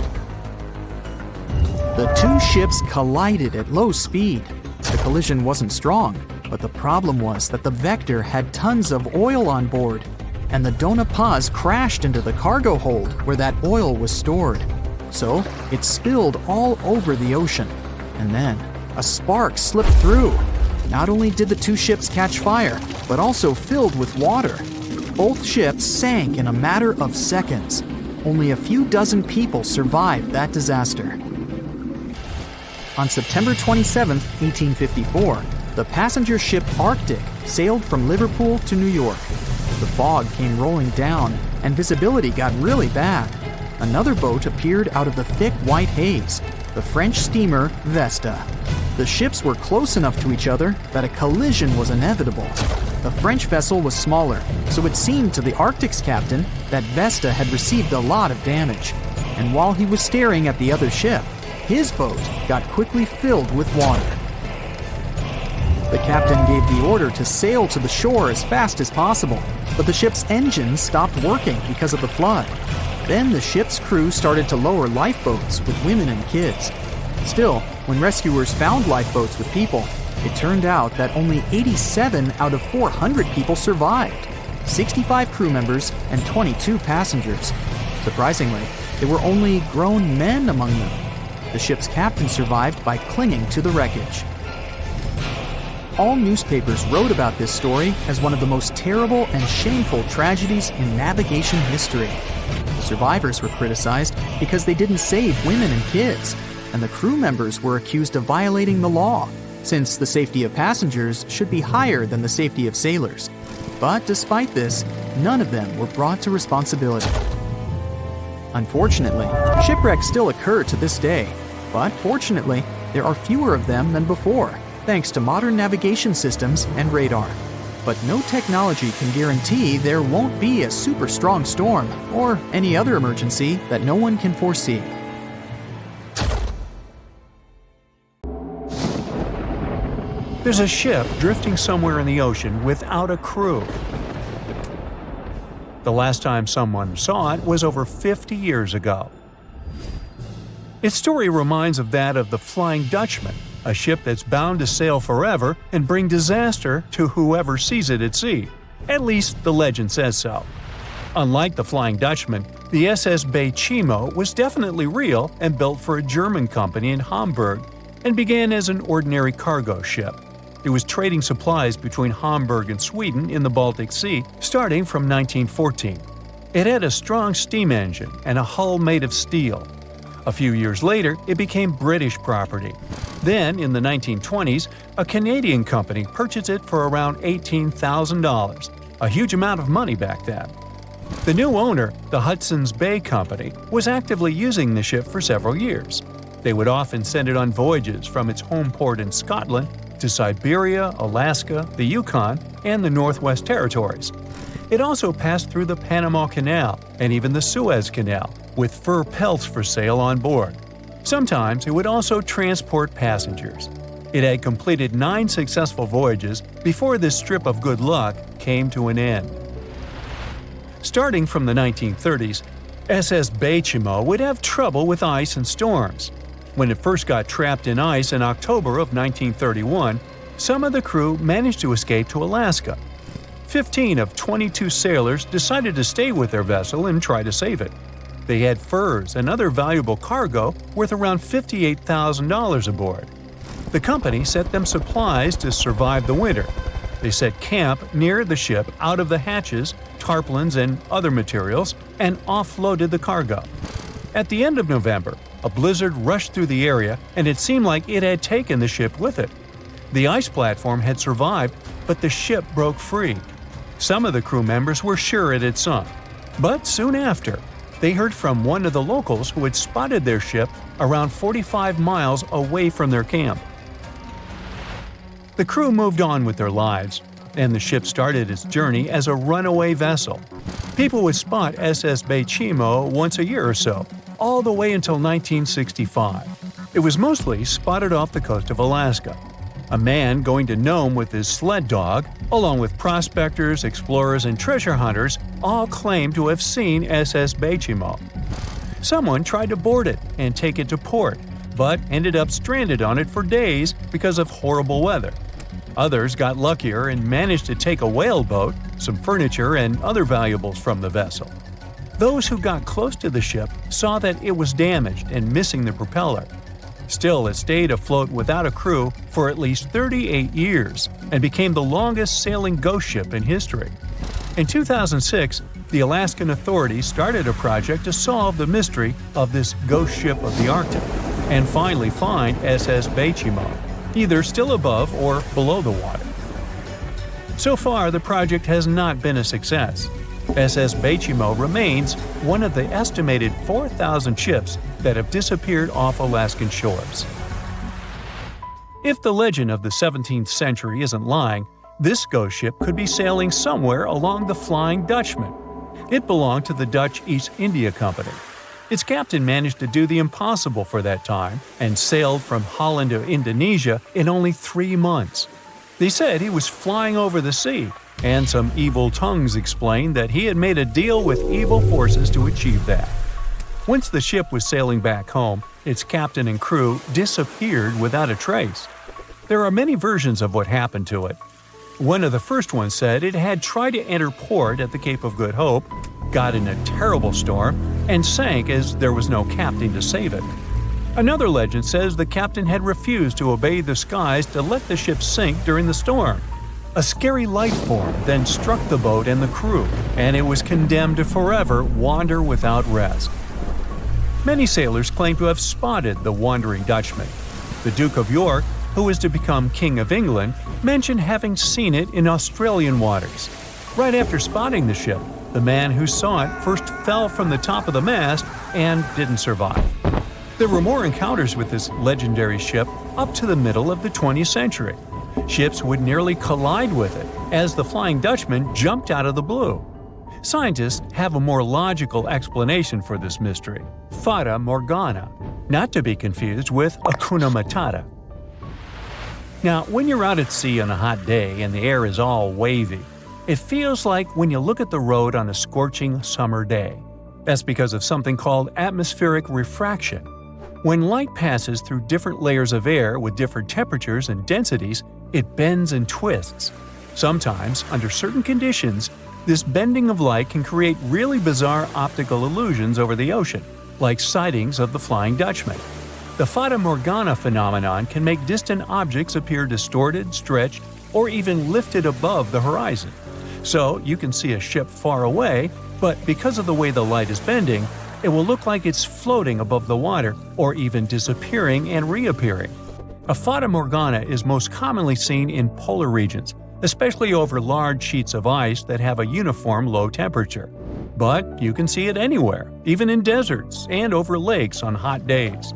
Speaker 2: The two ships collided at low speed. The collision wasn't strong, but the problem was that the Vector had tons of oil on board, and the Dona Paz crashed into the cargo hold where that oil was stored. So it spilled all over the ocean, and then a spark slipped through. Not only did the two ships catch fire, but also filled with water. Both ships sank in a matter of seconds. Only a few dozen people survived that disaster. On September 27, 1854, the passenger ship Arctic sailed from Liverpool to New York. The fog came rolling down, and visibility got really bad. Another boat appeared out of the thick white haze, the French steamer Vesta. The ships were close enough to each other that a collision was inevitable. The French vessel was smaller, so it seemed to the Arctic's captain that Vesta had received a lot of damage. And while he was staring at the other ship, his boat got quickly filled with water. The captain gave the order to sail to the shore as fast as possible, but the ship's engines stopped working because of the flood. Then the ship's crew started to lower lifeboats with women and kids. Still, when rescuers found lifeboats with people, it turned out that only 87 out of 400 people survived, 65 crew members and 22 passengers. Surprisingly, there were only grown men among them. The ship's captain survived by clinging to the wreckage. All newspapers wrote about this story as one of the most terrible and shameful tragedies in navigation history. The survivors were criticized because they didn't save women and kids, and the crew members were accused of violating the law, since the safety of passengers should be higher than the safety of sailors. But despite this, none of them were brought to responsibility. Unfortunately, shipwrecks still occur to this day, but fortunately, There are fewer of them than before, thanks to modern navigation systems and radar. But no technology can guarantee there won't be a super strong storm or any other emergency that no one can foresee.
Speaker 3: There's a ship drifting somewhere in the ocean without a crew. The last time someone saw it was over 50 years ago. Its story reminds of that of the Flying Dutchman, a ship that's bound to sail forever and bring disaster to whoever sees it at sea. At least the legend says so. Unlike the Flying Dutchman, the SS Baychimo was definitely real and built for a German company in Hamburg and began as an ordinary cargo ship. It was trading supplies between Hamburg and Sweden in the Baltic Sea starting from 1914. It had a strong steam engine and a hull made of steel. A few years later, it became British property. Then, in the 1920s, a Canadian company purchased it for around $18,000, a huge amount of money back then. The new owner, the Hudson's Bay Company, was actively using the ship for several years. They would often send it on voyages from its home port in Scotland to Siberia, Alaska, the Yukon, and the Northwest Territories. It also passed through the Panama Canal and even the Suez Canal, with fur pelts for sale on board. Sometimes it would also transport passengers. It had completed 9 successful voyages before this strip of good luck came to an end. Starting from the 1930s, SS Baychimo would have trouble with ice and storms. When it first got trapped in ice in October of 1931, some of the crew managed to escape to Alaska. 15 of 22 sailors decided to stay with their vessel and try to save it. They had furs and other valuable cargo worth around $58,000 aboard. The company sent them supplies to survive the winter. They set camp near the ship out of the hatches, tarpaulins, and other materials, and offloaded the cargo. At the end of November, a blizzard rushed through the area, and it seemed like it had taken the ship with it. The ice platform had survived, but the ship broke free. Some of the crew members were sure it had sunk. But soon after, they heard from one of the locals who had spotted their ship around 45 miles away from their camp. The crew moved on with their lives, and the ship started its journey as a runaway vessel. People would spot SS Baychimo once a year or so, all the way until 1965. It was mostly spotted off the coast of Alaska. A man going to Nome with his sled dog, along with prospectors, explorers, and treasure hunters, all claimed to have seen SS Baychimo. Someone tried to board it and take it to port, but ended up stranded on it for days because of horrible weather. Others got luckier and managed to take a whaleboat, some furniture, and other valuables from the vessel. Those who got close to the ship saw that it was damaged and missing the propeller. Still, it stayed afloat without a crew for at least 38 years and became the longest sailing ghost ship in history. In 2006, the Alaskan authorities started a project to solve the mystery of this ghost ship of the Arctic and finally find SS Baychimo, either still above or below the water. So far, the project has not been a success. SS Baychimo remains one of the estimated 4,000 ships that have disappeared off Alaskan shores. If the legend of the 17th century isn't lying, this ghost ship could be sailing somewhere along the Flying Dutchman. It belonged to the Dutch East India Company. Its captain managed to do the impossible for that time and sailed from Holland to Indonesia in only 3 months. They said he was flying over the sea, and some evil tongues explained that he had made a deal with evil forces to achieve that. Once the ship was sailing back home, its captain and crew disappeared without a trace. There are many versions of what happened to it. One of the first ones said it had tried to enter port at the Cape of Good Hope, got in a terrible storm, and sank as there was no captain to save it. Another legend says the captain had refused to obey the skies to let the ship sink during the storm. A scary life form then struck the boat and the crew, and it was condemned to forever wander without rest. Many sailors claim to have spotted the Wandering Dutchman. The Duke of York, who was to become King of England, mentioned having seen it in Australian waters. Right after spotting the ship, the man who saw it first fell from the top of the mast and didn't survive. There were more encounters with this legendary ship up to the middle of the 20th century. Ships would nearly collide with it as the Flying Dutchman jumped out of the blue. Scientists have a more logical explanation for this mystery: Fata Morgana, not to be confused with Hakuna Matata. Now, when you're out at sea on a hot day and the air is all wavy, it feels like when you look at the road on a scorching summer day. That's because of something called atmospheric refraction. When light passes through different layers of air with different temperatures and densities, it bends and twists. Sometimes, under certain conditions, this bending of light can create really bizarre optical illusions over the ocean, like sightings of the Flying Dutchman. The Fata Morgana phenomenon can make distant objects appear distorted, stretched, or even lifted above the horizon. So you can see a ship far away, but because of the way the light is bending, it will look like it's floating above the water or even disappearing and reappearing. A Fata Morgana is most commonly seen in polar regions, especially over large sheets of ice that have a uniform low temperature. But you can see it anywhere, even in deserts and over lakes on hot days.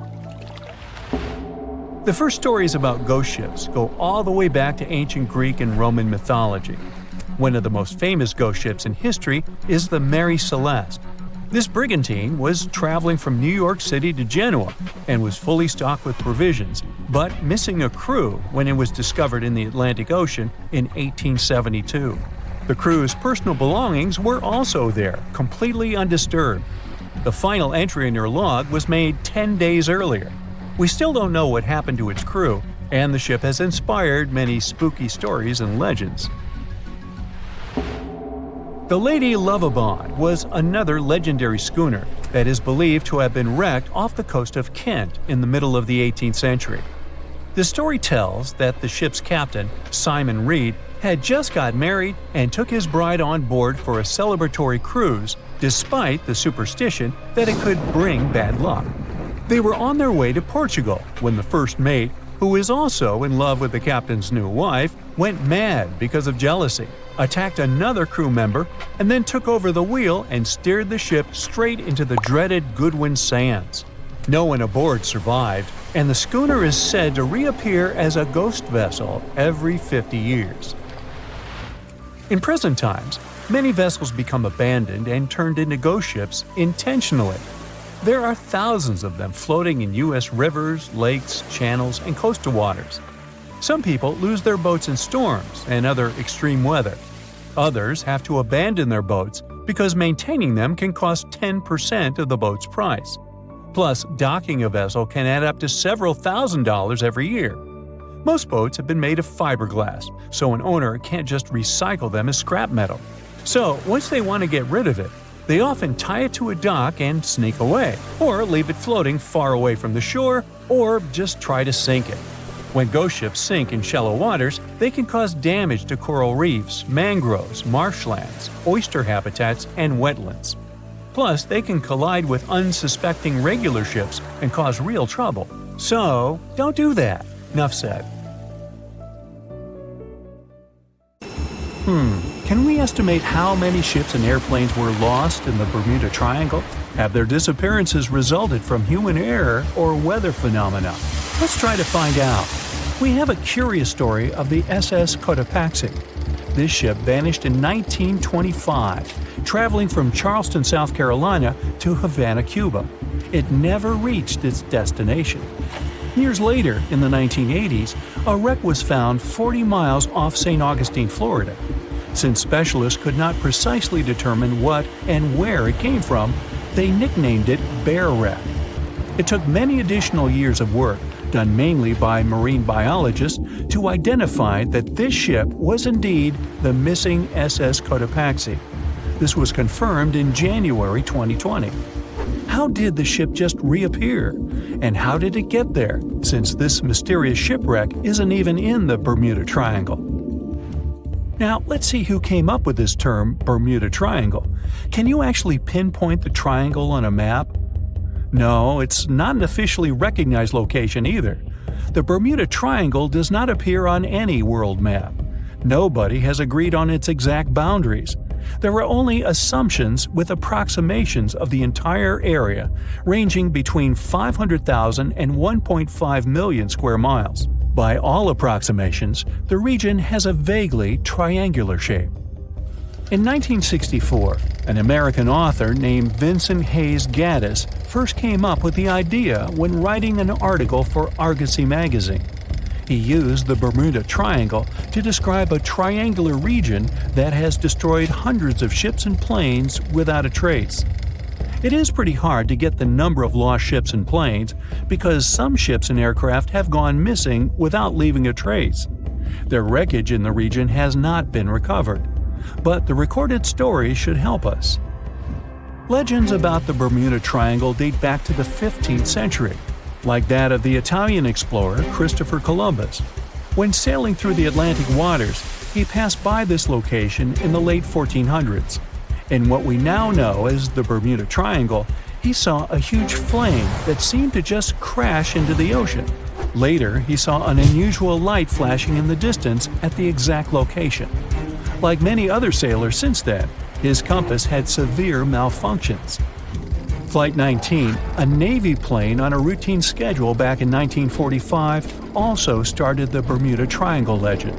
Speaker 3: The first stories about ghost ships go all the way back to ancient Greek and Roman mythology. One of the most famous ghost ships in history is the Mary Celeste. This brigantine was traveling from New York City to Genoa and was fully stocked with provisions, but missing a crew when it was discovered in the Atlantic Ocean in 1872. The crew's personal belongings were also there, completely undisturbed. The final entry in their log was made 10 days earlier. We still don't know what happened to its crew, and the ship has inspired many spooky stories and legends. The Lady Lovibond was another legendary schooner that is believed to have been wrecked off the coast of Kent in the middle of the 18th century. The story tells that the ship's captain, Simon Reed, had just got married and took his bride on board for a celebratory cruise, despite the superstition that it could bring bad luck. They were on their way to Portugal when the first mate, who is also in love with the captain's new wife, went mad because of jealousy, attacked another crew member, and then took over the wheel and steered the ship straight into the dreaded Goodwin Sands. No one aboard survived, and the schooner is said to reappear as a ghost vessel every 50 years. In present times, many vessels become abandoned and turned into ghost ships intentionally. There are thousands of them floating in U.S. rivers, lakes, channels, and coastal waters. Some people lose their boats in storms and other extreme weather. Others have to abandon their boats because maintaining them can cost 10% of the boat's price. Plus, docking a vessel can add up to several $1,000s every year. Most boats have been made of fiberglass, so an owner can't just recycle them as scrap metal. So, once they want to get rid of it, they often tie it to a dock and sneak away, or leave it floating far away from the shore, or just try to sink it. When ghost ships sink in shallow waters, they can cause damage to coral reefs, mangroves, marshlands, oyster habitats, and wetlands. Plus, they can collide with unsuspecting regular ships and cause real trouble. So, don't do that. Enough said. Can we estimate how many ships and airplanes were lost in the Bermuda Triangle? Have their disappearances resulted from human error or weather phenomena? Let's try to find out. We have a curious story of the SS Cotopaxi. This ship vanished in 1925, traveling from Charleston, South Carolina to Havana, Cuba. It never reached its destination. Years later, in the 1980s, a wreck was found 40 miles off St. Augustine, Florida. Since specialists could not precisely determine what and where it came from, they nicknamed it Bear Wreck. It took many additional years of work, done mainly by marine biologists, to identify that this ship was indeed the missing SS Cotopaxi. This was confirmed in January 2020. How did the ship just reappear? And how did it get there, since this mysterious shipwreck isn't even in the Bermuda Triangle? Now, let's see who came up with this term, Bermuda Triangle. Can you actually pinpoint the triangle on a map? No, it's not an officially recognized location either. The Bermuda Triangle does not appear on any world map. Nobody has agreed on its exact boundaries. There were only assumptions with approximations of the entire area ranging between 500,000 and 1.5 million square miles. By all approximations, the region has a vaguely triangular shape. In 1964, an American author named Vincent Hayes Gaddis first came up with the idea when writing an article for Argosy magazine. He used the Bermuda Triangle to describe a triangular region that has destroyed hundreds of ships and planes without a trace. It is pretty hard to get the number of lost ships and planes because some ships and aircraft have gone missing without leaving a trace. Their wreckage in the region has not been recovered, but the recorded story should help us. Legends about the Bermuda Triangle date back to the 15th century, like that of the Italian explorer Christopher Columbus. When sailing through the Atlantic waters, he passed by this location in the late 1400s. In what we now know as the Bermuda Triangle, he saw a huge flame that seemed to just crash into the ocean. Later, he saw an unusual light flashing in the distance at the exact location. Like many other sailors since then, his compass had severe malfunctions. Flight 19, a Navy plane on a routine schedule back in 1945, also started the Bermuda Triangle legend.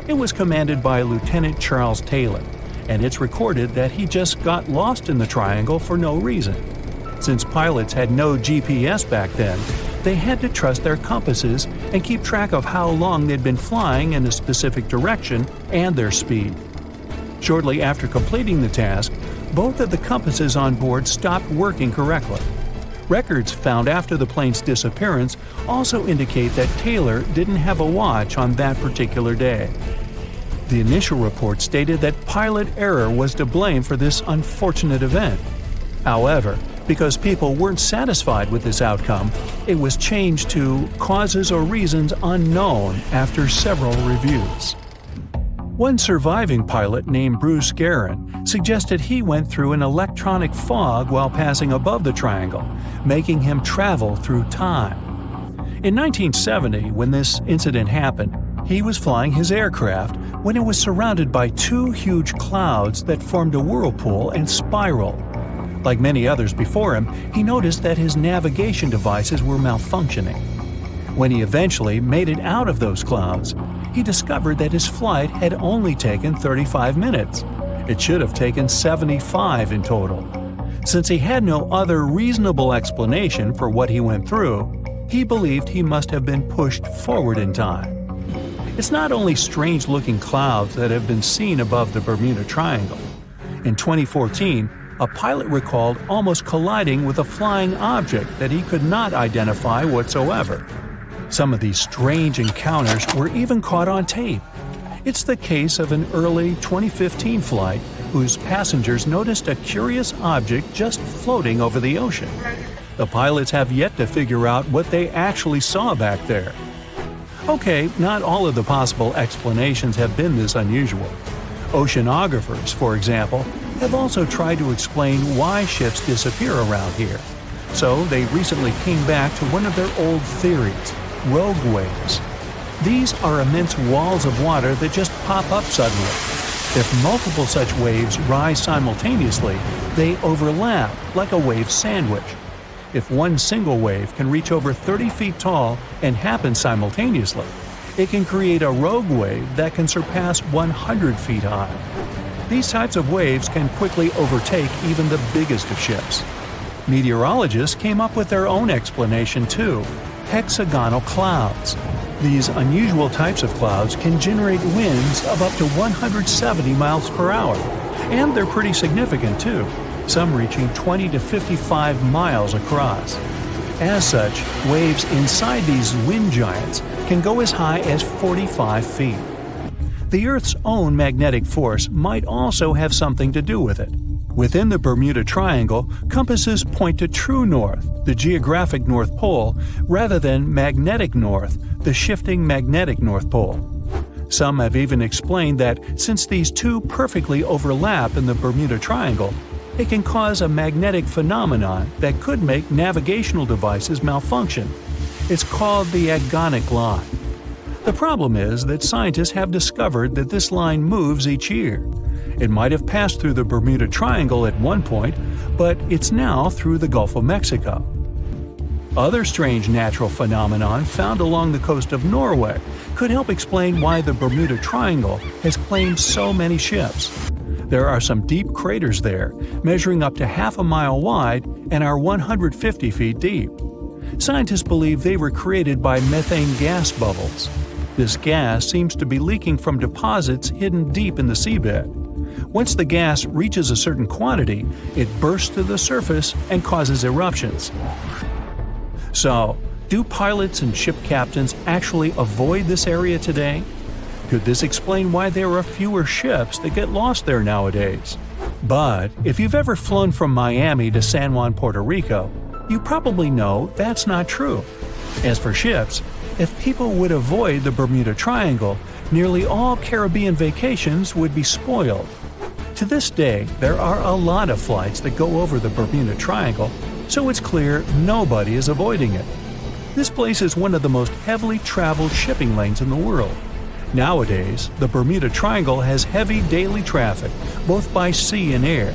Speaker 3: It was commanded by Lieutenant Charles Taylor, and it's recorded that he just got lost in the triangle for no reason. Since pilots had no GPS back then, they had to trust their compasses and keep track of how long they'd been flying in a specific direction and their speed. Shortly after completing the task, both of the compasses on board stopped working correctly. Records found after the plane's disappearance also indicate that Taylor didn't have a watch on that particular day. The initial report stated that pilot error was to blame for this unfortunate event. However, because people weren't satisfied with this outcome, it was changed to causes or reasons unknown after several reviews. One surviving pilot named Bruce Guerin suggested he went through an electronic fog while passing above the triangle, making him travel through time. In 1970, when this incident happened, he was flying his aircraft when it was surrounded by two huge clouds that formed a whirlpool and spiraled. Like many others before him, he noticed that his navigation devices were malfunctioning. When he eventually made it out of those clouds, he discovered that his flight had only taken 35 minutes. It should have taken 75 in total. Since he had no other reasonable explanation for what he went through, he believed he must have been pushed forward in time. It's not only strange-looking clouds that have been seen above the Bermuda Triangle. In 2014, a pilot recalled almost colliding with a flying object that he could not identify whatsoever. Some of these strange encounters were even caught on tape. It's the case of an early 2015 flight whose passengers noticed a curious object just floating over the ocean. The pilots have yet to figure out what they actually saw back there. Okay, not all of the possible explanations have been this unusual. Oceanographers, for example, have also tried to explain why ships disappear around here. So they recently came back to one of their old theories: rogue waves. These are immense walls of water that just pop up suddenly. If multiple such waves rise simultaneously, they overlap like a wave sandwich. If one single wave can reach over 30 feet tall and happen simultaneously, it can create a rogue wave that can surpass 100 feet high. These types of waves can quickly overtake even the biggest of ships. Meteorologists came up with their own explanation too: hexagonal clouds. These unusual types of clouds can generate winds of up to 170 miles per hour, and they're pretty significant too, some reaching 20 to 55 miles across. As such, waves inside these wind giants can go as high as 45 feet. The Earth's own magnetic force might also have something to do with it. Within the Bermuda Triangle, compasses point to true north, the geographic North Pole, rather than magnetic north, the shifting magnetic North Pole. Some have even explained that since these two perfectly overlap in the Bermuda Triangle, it can cause a magnetic phenomenon that could make navigational devices malfunction. It's called the agonic line. The problem is that scientists have discovered that this line moves each year. It might have passed through the Bermuda Triangle at one point, but it's now through the Gulf of Mexico. Other strange natural phenomenon found along the coast of Norway could help explain why the Bermuda Triangle has claimed so many ships. There are some deep craters there, measuring up to half a mile wide and are 150 feet deep. Scientists believe they were created by methane gas bubbles. This gas seems to be leaking from deposits hidden deep in the seabed. Once the gas reaches a certain quantity, it bursts to the surface and causes eruptions. So, do pilots and ship captains actually avoid this area today? Could this explain why there are fewer ships that get lost there nowadays? But if you've ever flown from Miami to San Juan, Puerto Rico, you probably know that's not true. As for ships, if people would avoid the Bermuda Triangle, nearly all Caribbean vacations would be spoiled. To this day, there are a lot of flights that go over the Bermuda Triangle, so it's clear nobody is avoiding it. This place is one of the most heavily traveled shipping lanes in the world. Nowadays, the Bermuda Triangle has heavy daily traffic, both by sea and air.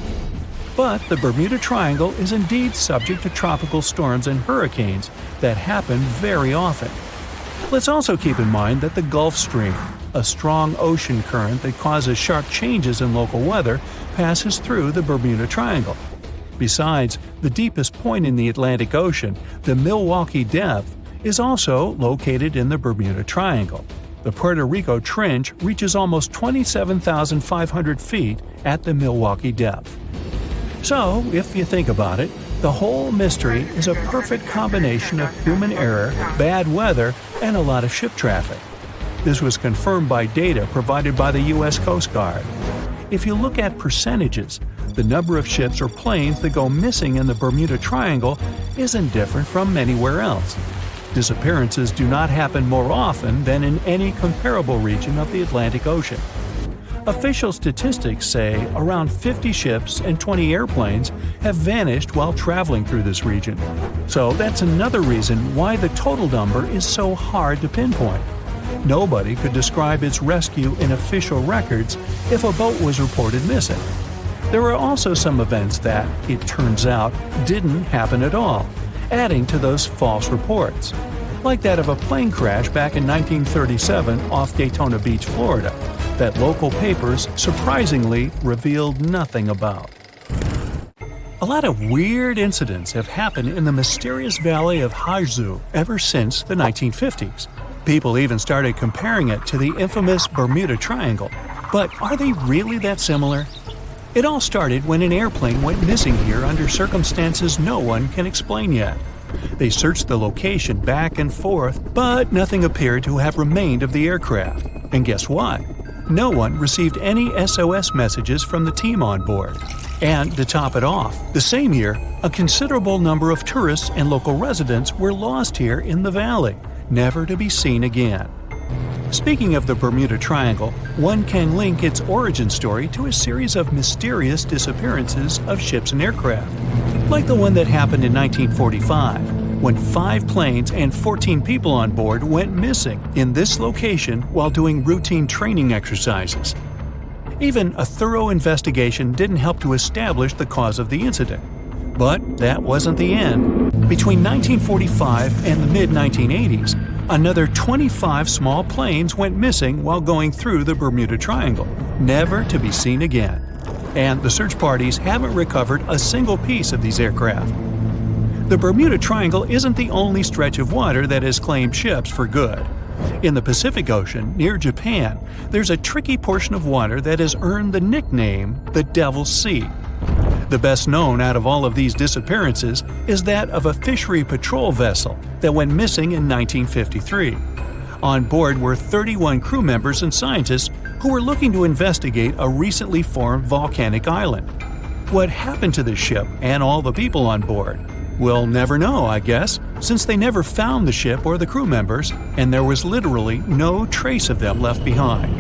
Speaker 3: But the Bermuda Triangle is indeed subject to tropical storms and hurricanes that happen very often. Let's also keep in mind that the Gulf Stream, a strong ocean current that causes sharp changes in local weather, passes through the Bermuda Triangle. Besides, the deepest point in the Atlantic Ocean, the Milwaukee Depth, is also located in the Bermuda Triangle. The Puerto Rico Trench reaches almost 27,500 feet at the Milwaukee Depth. So, if you think about it, the whole mystery is a perfect combination of human error, bad weather, and a lot of ship traffic. This was confirmed by data provided by the U.S. Coast Guard. If you look at percentages, the number of ships or planes that go missing in the Bermuda Triangle isn't different from anywhere else. Disappearances do not happen more often than in any comparable region of the Atlantic Ocean. Official statistics say around 50 ships and 20 airplanes have vanished while traveling through this region. So that's another reason why the total number is so hard to pinpoint. Nobody could describe its rescue in official records if a boat was reported missing. There are also some events that, it turns out, didn't happen at all, adding to those false reports, like that of a plane crash back in 1937 off Daytona Beach, Florida, that local papers surprisingly revealed nothing about. A lot of weird incidents have happened in the mysterious valley of Hajzu ever since the 1950s. People even started comparing it to the infamous Bermuda Triangle. But are they really that similar? It all started when an airplane went missing here under circumstances no one can explain yet. They searched the location back and forth, but nothing appeared to have remained of the aircraft. And guess what? No one received any SOS messages from the team on board. And to top it off, the same year, a considerable number of tourists and local residents were lost here in the valley, never to be seen again. Speaking of the Bermuda Triangle, one can link its origin story to a series of mysterious disappearances of ships and aircraft, like the one that happened in 1945, when 5 planes and 14 people on board went missing in this location while doing routine training exercises. Even a thorough investigation didn't help to establish the cause of the incident. But that wasn't the end. Between 1945 and the mid-1980s, another 25 small planes went missing while going through the Bermuda Triangle, never to be seen again. And the search parties haven't recovered a single piece of these aircraft. The Bermuda Triangle isn't the only stretch of water that has claimed ships for good. In the Pacific Ocean, near Japan, there's a tricky portion of water that has earned the nickname the Devil's Sea. The best known out of all of these disappearances is that of a fishery patrol vessel that went missing in 1953. On board were 31 crew members and scientists who were looking to investigate a recently formed volcanic island. What happened to the ship and all the people on board? We'll never know, I guess, since they never found the ship or the crew members, and there was literally no trace of them left behind.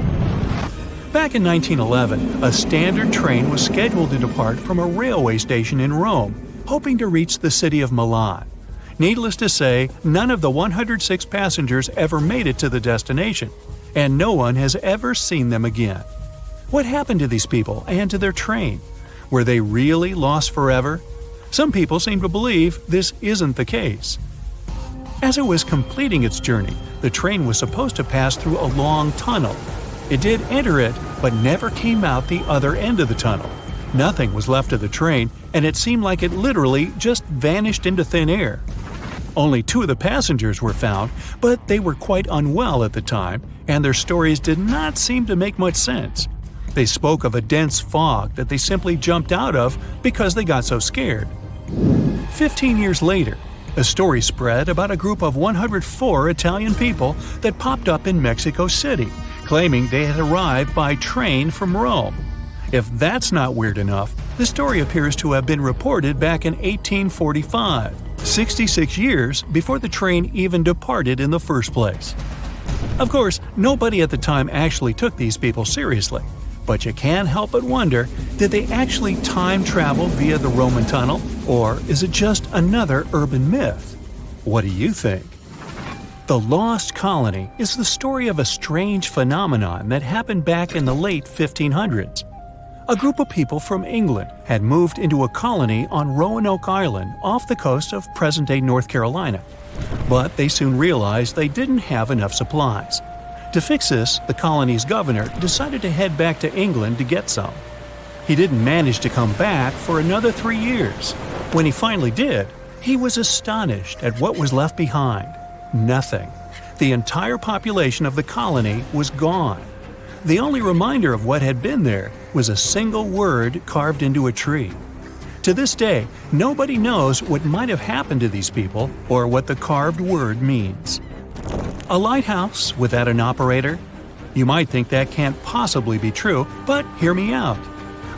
Speaker 3: Back in 1911, a standard train was scheduled to depart from a railway station in Rome, hoping to reach the city of Milan. Needless to say, none of the 106 passengers ever made it to the destination, and no one has ever seen them again. What happened to these people and to their train? Were they really lost forever? Some people seem to believe this isn't the case. As it was completing its journey, the train was supposed to pass through a long tunnel. It did enter it, but never came out the other end of the tunnel. Nothing was left of the train, and it seemed like it literally just vanished into thin air. Only 2 of the passengers were found, but they were quite unwell at the time, and their stories did not seem to make much sense. They spoke of a dense fog that they simply jumped out of because they got so scared. 15 years later, a story spread about a group of 104 Italian people that popped up in Mexico City, claiming they had arrived by train from Rome. If that's not weird enough, the story appears to have been reported back in 1845, 66 years before the train even departed in the first place. Of course, nobody at the time actually took these people seriously, but you can't help but wonder, did they actually time travel via the Roman tunnel, or is it just another urban myth? What do you think? The Lost Colony is the story of a strange phenomenon that happened back in the late 1500s. A group of people from England had moved into a colony on Roanoke Island off the coast of present-day North Carolina. But they soon realized they didn't have enough supplies. To fix this, the colony's governor decided to head back to England to get some. He didn't manage to come back for another 3 years. When he finally did, he was astonished at what was left behind. Nothing. The entire population of the colony was gone. The only reminder of what had been there was a single word carved into a tree. To this day, nobody knows what might have happened to these people or what the carved word means. A lighthouse without an operator? You might think that can't possibly be true, but hear me out.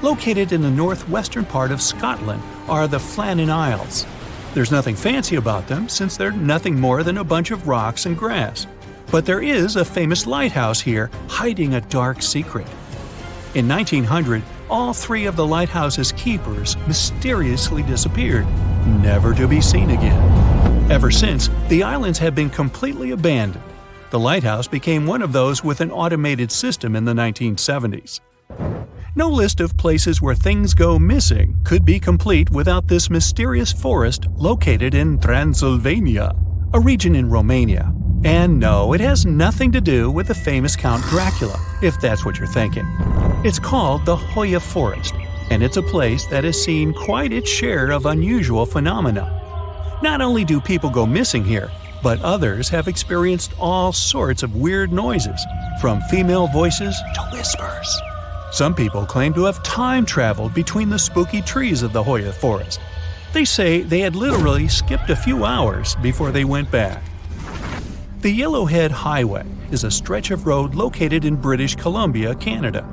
Speaker 3: Located in the northwestern part of Scotland are the Flannan Isles. There's nothing fancy about them since they're nothing more than a bunch of rocks and grass. But there is a famous lighthouse here hiding a dark secret. In 1900, all 3 of the lighthouse's keepers mysteriously disappeared, never to be seen again. Ever since, the islands have been completely abandoned. The lighthouse became one of those with an automated system in the 1970s. No list of places where things go missing could be complete without this mysterious forest located in Transylvania, a region in Romania. And no, it has nothing to do with the famous Count Dracula, if that's what you're thinking. It's called the Hoya Forest, and it's a place that has seen quite its share of unusual phenomena. Not only do people go missing here, but others have experienced all sorts of weird noises, from female voices to whispers. Some people claim to have time traveled between the spooky trees of the Hoya Forest. They say they had literally skipped a few hours before they went back. The Yellowhead Highway is a stretch of road located in British Columbia, Canada.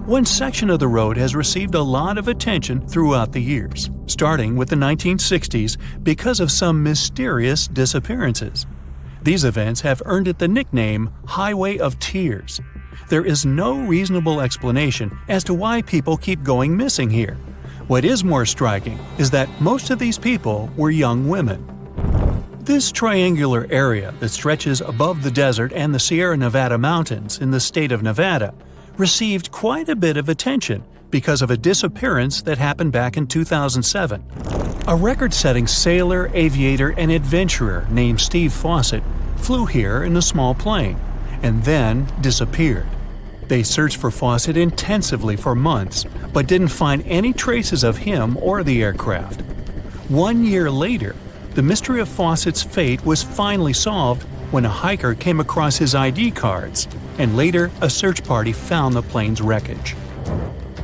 Speaker 3: One section of the road has received a lot of attention throughout the years, starting with the 1960s because of some mysterious disappearances. These events have earned it the nickname Highway of Tears. There is no reasonable explanation as to why people keep going missing here. What is more striking is that most of these people were young women. This triangular area that stretches above the desert and the Sierra Nevada mountains in the state of Nevada received quite a bit of attention because of a disappearance that happened back in 2007. A record-setting sailor, aviator, and adventurer named Steve Fawcett flew here in a small plane and then disappeared. They searched for Fawcett intensively for months, but didn't find any traces of him or the aircraft. 1 year later, the mystery of Fawcett's fate was finally solved when a hiker came across his ID cards, and later a search party found the plane's wreckage.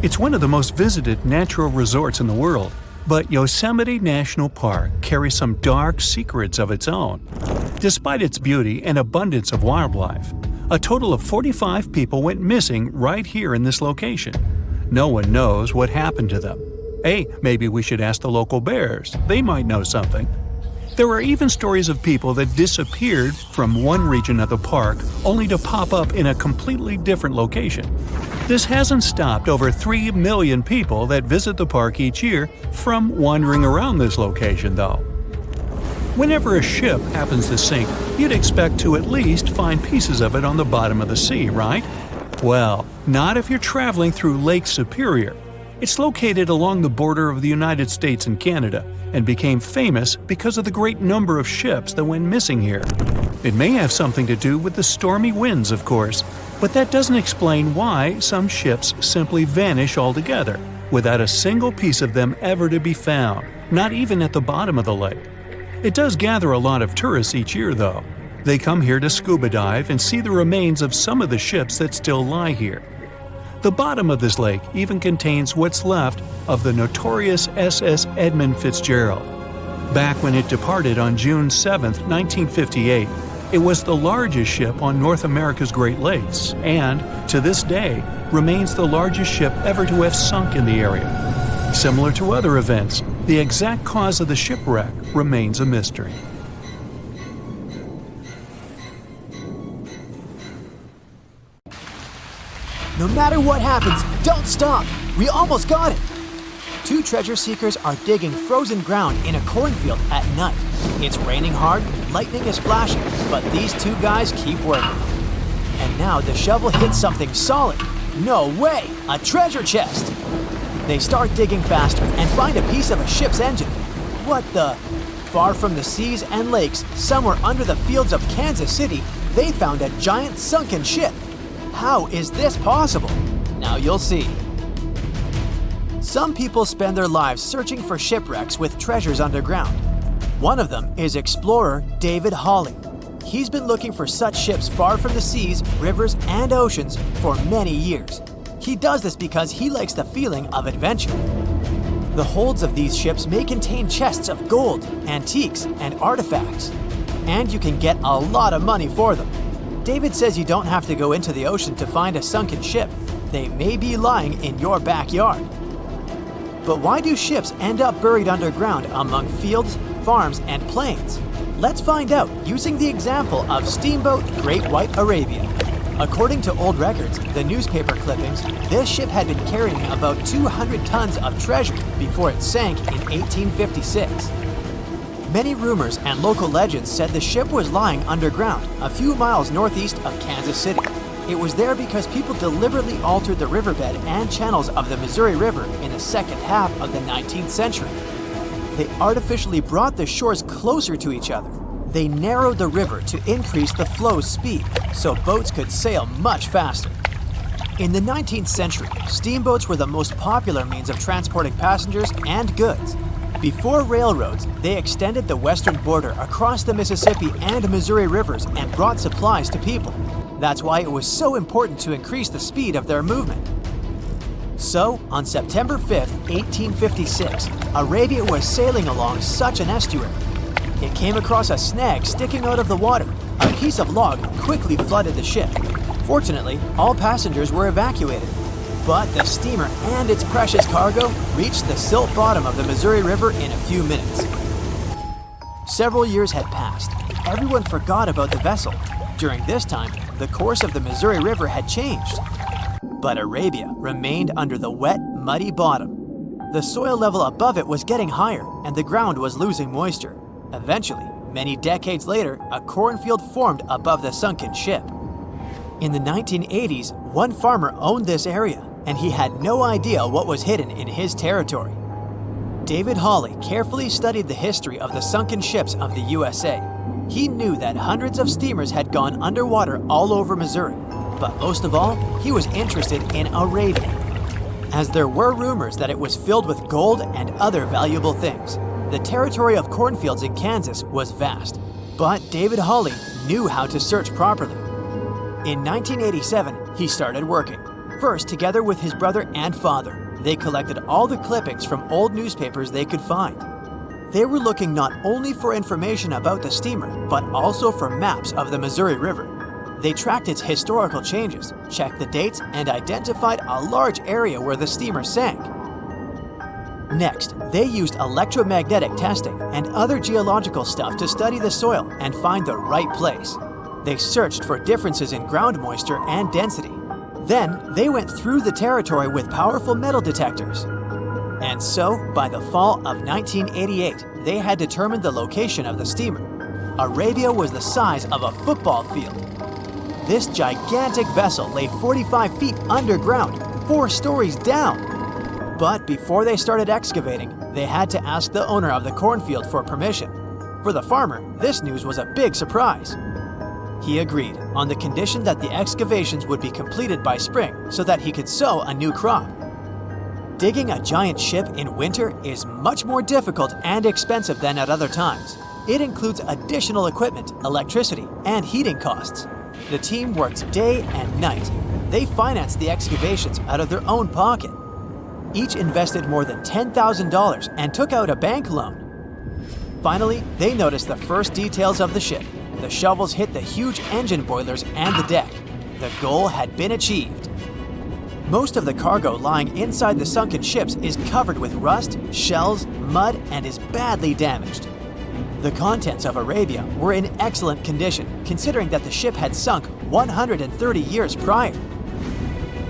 Speaker 3: It's one of the most visited natural resorts in the world, but Yosemite National Park carries some dark secrets of its own. Despite its beauty and abundance of wildlife, a total of 45 people went missing right here in this location. No one knows what happened to them. Hey, maybe we should ask the local bears. They might know something. There are even stories of people that disappeared from one region of the park only to pop up in a completely different location. This hasn't stopped over 3 million people that visit the park each year from wandering around this location, though. Whenever a ship happens to sink, you'd expect to at least find pieces of it on the bottom of the sea, right? Well, not if you're traveling through Lake Superior. It's located along the border of the United States and Canada and became famous because of the great number of ships that went missing here. It may have something to do with the stormy winds, of course, but that doesn't explain why some ships simply vanish altogether, without a single piece of them ever to be found, not even at the bottom of the lake. It does gather a lot of tourists each year, though. They come here to scuba dive and see the remains of some of the ships that still lie here. The bottom of this lake even contains what's left of the notorious SS Edmund Fitzgerald. Back when it departed on June 7, 1958, it was the largest ship on North America's Great Lakes and, to this day, remains the largest ship ever to have sunk in the area. Similar to other events, the exact cause of the shipwreck remains a mystery.
Speaker 1: No matter what happens, don't stop! We almost got it! Two treasure seekers are digging frozen ground in a cornfield at night. It's raining hard, lightning is flashing, but these two guys keep working. And now the shovel hits something solid. No way! A treasure chest! They start digging faster and find a piece of a ship's engine. What the? Far from the seas and lakes, somewhere under the fields of Kansas City, they found a giant sunken ship. How is this possible? Now you'll see. Some people spend their lives searching for shipwrecks with treasures underground. One of them is explorer David Hawley. He's been looking for such ships far from the seas, rivers, and oceans for many years. He does this because he likes the feeling of adventure. The holds of these ships may contain chests of gold, antiques, and artifacts. And you can get a lot of money for them. David says you don't have to go into the ocean to find a sunken ship. They may be lying in your backyard. But why do ships end up buried underground among fields, farms, and plains? Let's find out using the example of steamboat Great White Arabia. According to old records, the newspaper clippings, this ship had been carrying about 200 tons of treasure before it sank in 1856. Many rumors and local legends said the ship was lying underground, a few miles northeast of Kansas City. It was there because people deliberately altered the riverbed and channels of the Missouri River in the second half of the 19th century. They artificially brought the shores closer to each other. They narrowed the river to increase the flow's speed, so boats could sail much faster. In the 19th century, steamboats were the most popular means of transporting passengers and goods. Before railroads, they extended the western border across the Mississippi and Missouri rivers and brought supplies to people. That's why it was so important to increase the speed of their movement. So, on September 5, 1856, Arabia was sailing along such an estuary. It came across a snag sticking out of the water. A piece of log quickly flooded the ship. Fortunately, all passengers were evacuated. But the steamer and its precious cargo reached the silt bottom of the Missouri River in a few minutes. Several years had passed. Everyone forgot about the vessel. During this time, the course of the Missouri River had changed. But Arabia remained under the wet, muddy bottom. The soil level above it was getting higher, and the ground was losing moisture. Eventually, many decades later, a cornfield formed above the sunken ship. In the 1980s, one farmer owned this area, and he had no idea what was hidden in his territory. David Hawley carefully studied the history of the sunken ships of the USA. He knew that hundreds of steamers had gone underwater all over Missouri, but most of all, he was interested in Arabia, as there were rumors that it was filled with gold and other valuable things. The territory of cornfields in Kansas was vast, but David Hawley knew how to search properly. In 1987, he started working. First, together with his brother and father, they collected all the clippings from old newspapers they could find. They were looking not only for information about the steamer, but also for maps of the Missouri River. They tracked its historical changes, checked the dates, and identified a large area where the steamer sank. Next, they used electromagnetic testing and other geological stuff to study the soil and find the right place. They searched for differences in ground moisture and density. Then, they went through the territory with powerful metal detectors. And so, by the fall of 1988, they had determined the location of the steamer. Arabia was the size of a football field. This gigantic vessel lay 45 feet underground, 4 stories down. But before they started excavating, they had to ask the owner of the cornfield for permission. For the farmer, this news was a big surprise. He agreed on the condition that the excavations would be completed by spring so that he could sow a new crop. Digging a giant ship in winter is much more difficult and expensive than at other times. It includes additional equipment, electricity, and heating costs. The team worked day and night. They financed the excavations out of their own pocket. Each invested more than $10,000 and took out a bank loan. Finally, they noticed the first details of the ship. The shovels hit the huge engine boilers and the deck. The goal had been achieved. Most of the cargo lying inside the sunken ships is covered with rust, shells, mud, and is badly damaged. The contents of Arabia were in excellent condition, considering that the ship had sunk 130 years prior.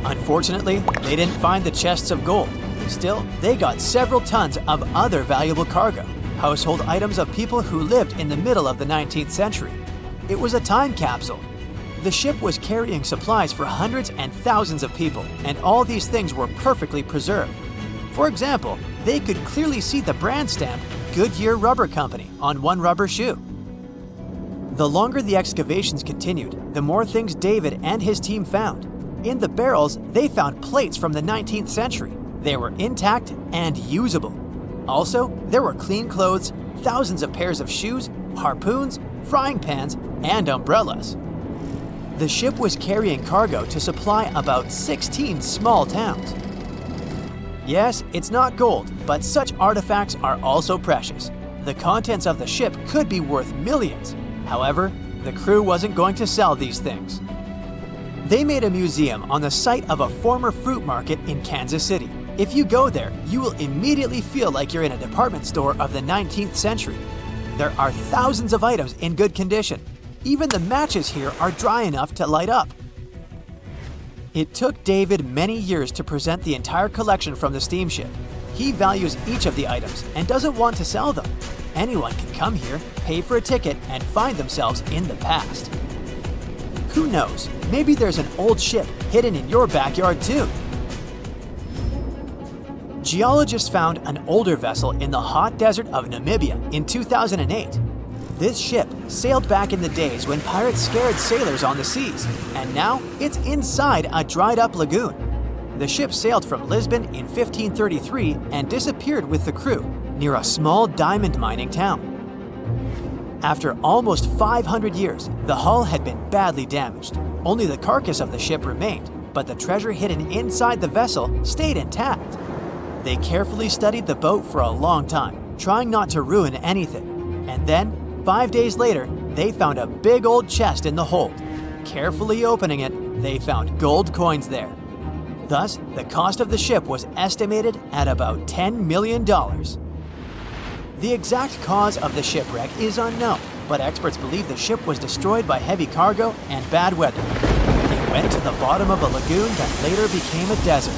Speaker 1: Unfortunately, they didn't find the chests of gold. Still, they got several tons of other valuable cargo, household items of people who lived in the middle of the 19th century. It was a time capsule. The ship was carrying supplies for hundreds and thousands of people, and all these things were perfectly preserved. For example, they could clearly see the brand stamp Goodyear Rubber Company on one rubber shoe. The longer the excavations continued, the more things David and his team found. In the barrels, they found plates from the 19th century. They were intact and usable. Also, there were clean clothes, thousands of pairs of shoes, harpoons, frying pans, and umbrellas. The ship was carrying cargo to supply about 16 small towns. Yes, it's not gold, but such artifacts are also precious. The contents of the ship could be worth millions. However, the crew wasn't going to sell these things. They made a museum on the site of a former fruit market in Kansas City. If you go there, you will immediately feel like you're in a department store of the 19th century. There are thousands of items in good condition. Even the matches here are dry enough to light up. It took David many years to present the entire collection from the steamship. He values each of the items and doesn't want to sell them. Anyone can come here, pay for a ticket, and find themselves in the past. Who knows, maybe there's an old ship hidden in your backyard too. Geologists found an older vessel in the hot desert of Namibia in 2008. This ship sailed back in the days when pirates scared sailors on the seas, and now it's inside a dried-up lagoon. The ship sailed from Lisbon in 1533 and disappeared with the crew near a small diamond mining town. After almost 500 years, the hull had been badly damaged. Only the carcass of the ship remained, but the treasure hidden inside the vessel stayed intact. They carefully studied the boat for a long time, trying not to ruin anything. And then, 5 days later, they found a big old chest in the hold. Carefully opening it, they found gold coins there. Thus, the cost of the ship was estimated at about $10 million. The exact cause of the shipwreck is unknown, but experts believe the ship was destroyed by heavy cargo and bad weather. It went to the bottom of a lagoon that later became a desert.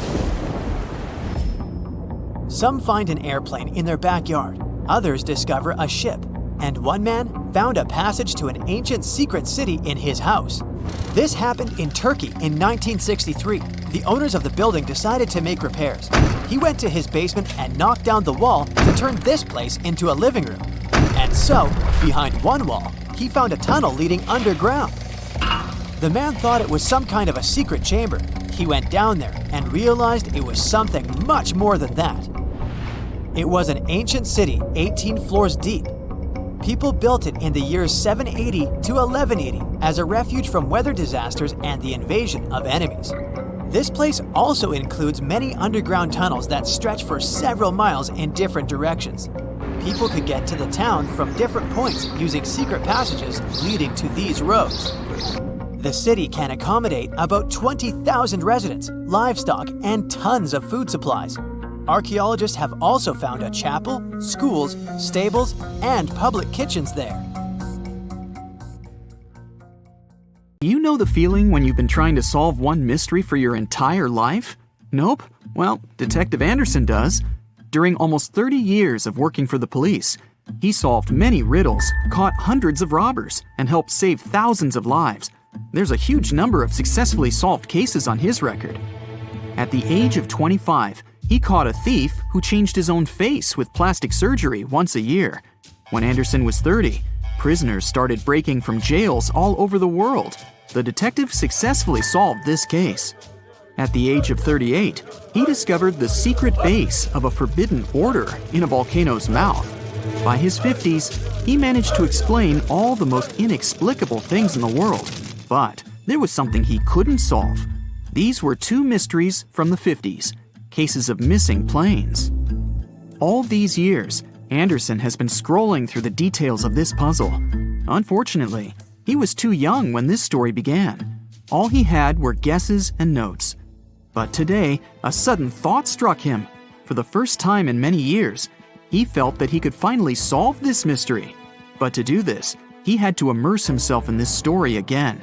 Speaker 1: Some find an airplane in their backyard, others discover a ship, and one man found a passage to an ancient secret city in his house. This happened in Turkey in 1963. The owners of the building decided to make repairs. He went to his basement and knocked down the wall to turn this place into a living room. And so, behind one wall, he found a tunnel leading underground. The man thought it was some kind of a secret chamber. He went down there and realized it was something much more than that. It was an ancient city 18 floors deep. People built it in the years 780 to 1180 as a refuge from weather disasters and the invasion of enemies. This place also includes many underground tunnels that stretch for several miles in different directions. People could get to the town from different points using secret passages leading to these roads. The city can accommodate about 20,000 residents, livestock, and tons of food supplies. Archaeologists have also found a chapel, schools, stables, and public kitchens there.
Speaker 2: You know the feeling when you've been trying to solve one mystery for your entire life? Nope? Well, Detective Anderson does. During almost 30 years of working for the police, he solved many riddles, caught hundreds of robbers, and helped save thousands of lives. there's a huge number of successfully solved cases on his record. At the age of 25, he caught a thief who changed his own face with plastic surgery once a year. When Anderson was 30, prisoners started breaking from jails all over the world. The detective successfully solved this case. At the age of 38, he discovered the secret base of a forbidden order in a volcano's mouth. By his 50s, he managed to explain all the most inexplicable things in the world. But there was something he couldn't solve. These were two mysteries from the 50s, cases of missing planes. All these years, Anderson has been scrolling through the details of this puzzle. Unfortunately, he was too young when this story began. All he had were guesses and notes. But today, a sudden thought struck him. For the first time in many years, he felt that he could finally solve this mystery. But to do this, he had to immerse himself in this story again.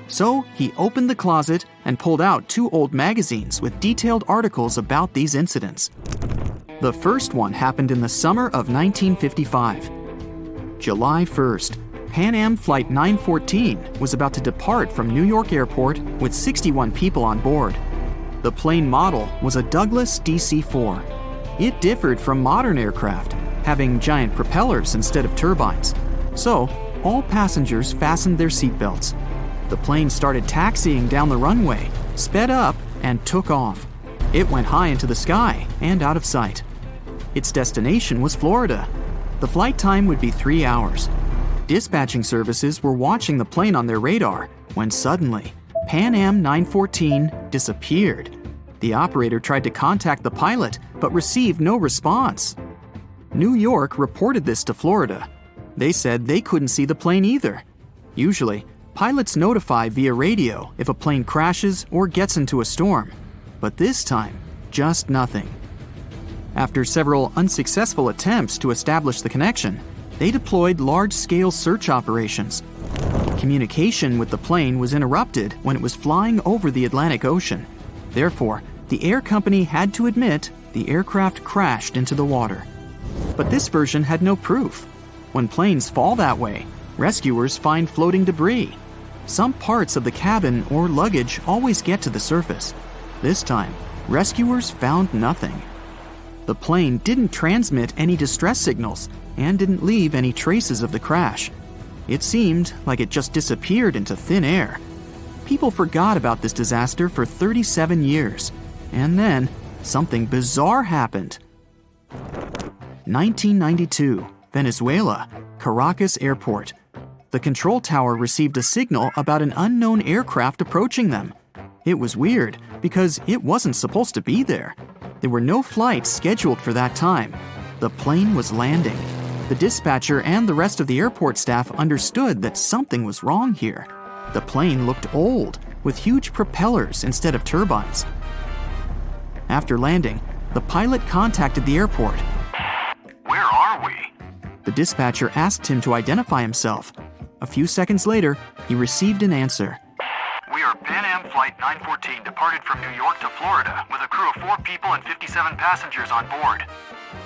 Speaker 2: So he opened the closet and pulled out 2 old magazines with detailed articles about these incidents. The first one happened in the summer of 1955. July 1st, PanAm Flight 914 was about to depart from New York Airport with 61 people on board. The plane model was a Douglas DC-4. It differed from modern aircraft, having giant propellers instead of turbines. So, all passengers fastened their seatbelts. The plane started taxiing down the runway, sped up, and took off. It went high into the sky and out of sight. Its destination was Florida. The flight time would be 3 hours. Dispatching services were watching the plane on their radar when suddenly, PanAm 914 disappeared. The operator tried to contact the pilot, but received no response. New York reported this to Florida. They said they couldn't see the plane either. Usually, pilots notify via radio if a plane crashes or gets into a storm. But this time, just nothing. After several unsuccessful attempts to establish the connection, they deployed large-scale search operations. Communication with the plane was interrupted when it was flying over the Atlantic Ocean. Therefore, the air company had to admit the aircraft crashed into the water. But this version had no proof. When planes fall that way, rescuers find floating debris. Some parts of the cabin or luggage always get to the surface. This time, rescuers found nothing. The plane didn't transmit any distress signals and didn't leave any traces of the crash. It seemed like it just disappeared into thin air. People forgot about this disaster for 37 years. And then, something bizarre happened. 1992, Venezuela, Caracas Airport. The control tower received a signal about an unknown aircraft approaching them. It was weird because it wasn't supposed to be there. There were no flights scheduled for that time. The plane was landing. The dispatcher and the rest of the airport staff understood that something was wrong here. The plane looked old, with huge propellers instead of turbines. After landing, the pilot contacted the airport.
Speaker 4: Where are we?
Speaker 2: The dispatcher asked him to identify himself. A few seconds later, he received an answer.
Speaker 4: We are PanAm Flight 914 departed from New York to Florida with a crew of 4 people and 57 passengers on board.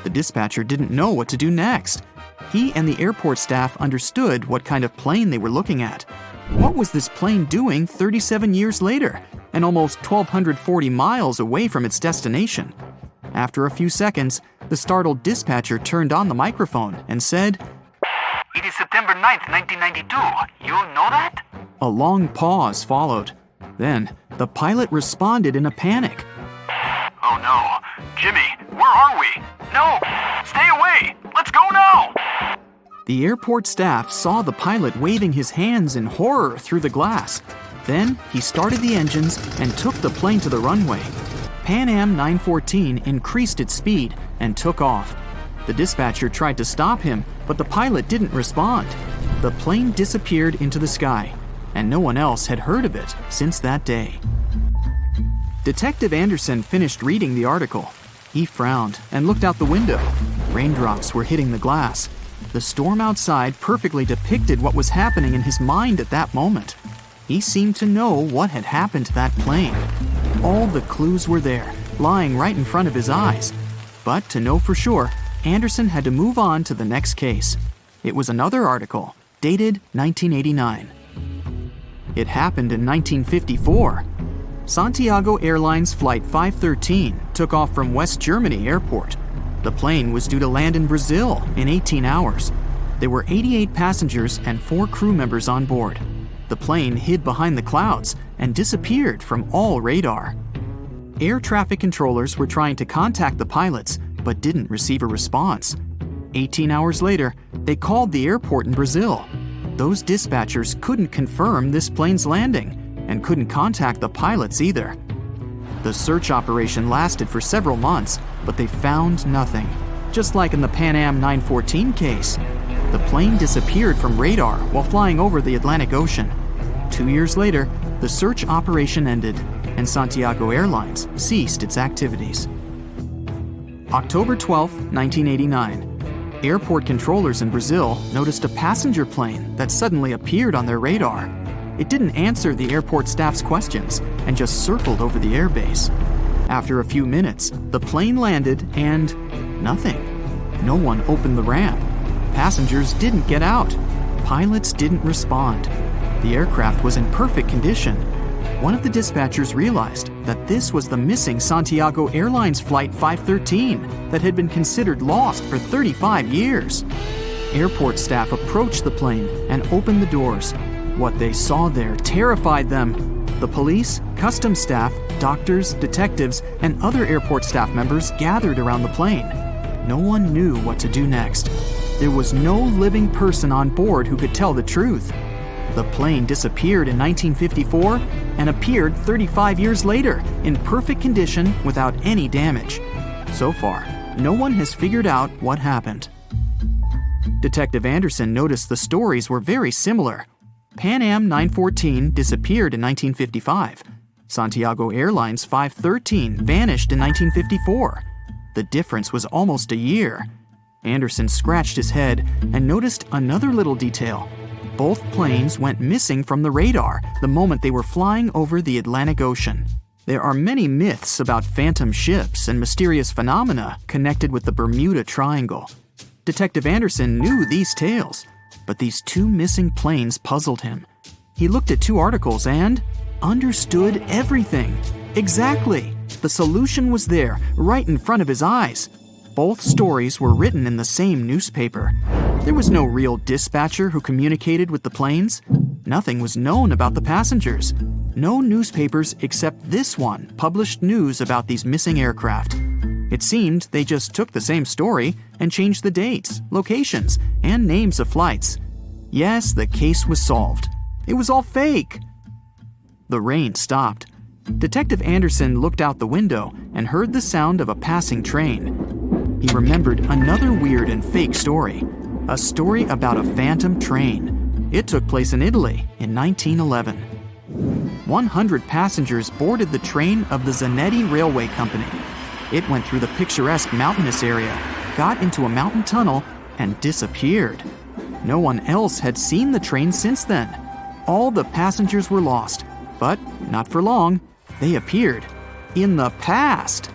Speaker 2: The dispatcher didn't know what to do next. He and the airport staff understood what kind of plane they were looking at. What was this plane doing 37 years later and almost 1,240 miles away from its destination? After a few seconds, the startled dispatcher turned on the microphone and said,
Speaker 4: It is September 9th, 1992. You know that?
Speaker 2: A long pause followed. Then, the pilot responded in a panic.
Speaker 4: Oh no. Jimmy, where are we? No! Stay away! Let's go now!
Speaker 2: The airport staff saw the pilot waving his hands in horror through the glass. Then, he started the engines and took the plane to the runway. PanAm 914 increased its speed and took off. The dispatcher tried to stop him, but the pilot didn't respond. The plane disappeared into the sky, and no one else had heard of it since that day. Detective Anderson finished reading the article. He frowned and looked out the window. Raindrops were hitting the glass. The storm outside perfectly depicted what was happening in his mind at that moment. He seemed to know what had happened to that plane. All the clues were there, lying right in front of his eyes. But to know for sure, Anderson had to move on to the next case. It was another article, dated 1989. It happened in 1954. Santiago Airlines Flight 513 took off from West Germany Airport. The plane was due to land in Brazil in 18 hours. There were 88 passengers and 4 crew members on board. The plane hid behind the clouds and disappeared from all radar. Air traffic controllers were trying to contact the pilots, but didn't receive a response. 18 hours later, they called the airport in Brazil. Those dispatchers couldn't confirm this plane's landing and couldn't contact the pilots either. The search operation lasted for several months, but they found nothing. Just like in the PanAm 914 case, the plane disappeared from radar while flying over the Atlantic Ocean. 2 years later, the search operation ended, and Santiago Airlines ceased its activities. October 12, 1989. Airport controllers in Brazil noticed a passenger plane that suddenly appeared on their radar. It didn't answer the airport staff's questions and just circled over the airbase. After a few minutes, the plane landed and nothing. No one opened the ramp. Passengers didn't get out. Pilots didn't respond. The aircraft was in perfect condition. One of the dispatchers realized that this was the missing Santiago Airlines Flight 513 that had been considered lost for 35 years. Airport staff approached the plane and opened the doors. What they saw there terrified them. The police, customs staff, doctors, detectives, and other airport staff members gathered around the plane. No one knew what to do next. There was no living person on board who could tell the truth. The plane disappeared in 1954 and appeared 35 years later in perfect condition without any damage. So far, no one has figured out what happened. Detective Anderson noticed the stories were very similar. PanAm 914 disappeared in 1955. Santiago Airlines 513 vanished in 1954. The difference was almost a year. Anderson scratched his head and noticed another little detail. Both planes went missing from the radar the moment they were flying over the Atlantic Ocean. There are many myths about phantom ships and mysterious phenomena connected with the Bermuda Triangle. Detective Anderson knew these tales, but these 2 missing planes puzzled him. He looked at 2 articles and understood everything. Exactly. The solution was there, right in front of his eyes. Both stories were written in the same newspaper. There was no real dispatcher who communicated with the planes. Nothing was known about the passengers. No newspapers except this one published news about these missing aircraft. It seemed they just took the same story and changed the dates, locations, and names of flights. Yes, the case was solved. It was all fake. The rain stopped. Detective Anderson looked out the window and heard the sound of a passing train. He remembered another weird and fake story. A story about a phantom train. It took place in Italy in 1911. 100 passengers boarded the train of the Zanetti Railway Company. It went through the picturesque mountainous area, got into a mountain tunnel, and disappeared. No one else had seen the train since then. All the passengers were lost, but not for long. They appeared in the past.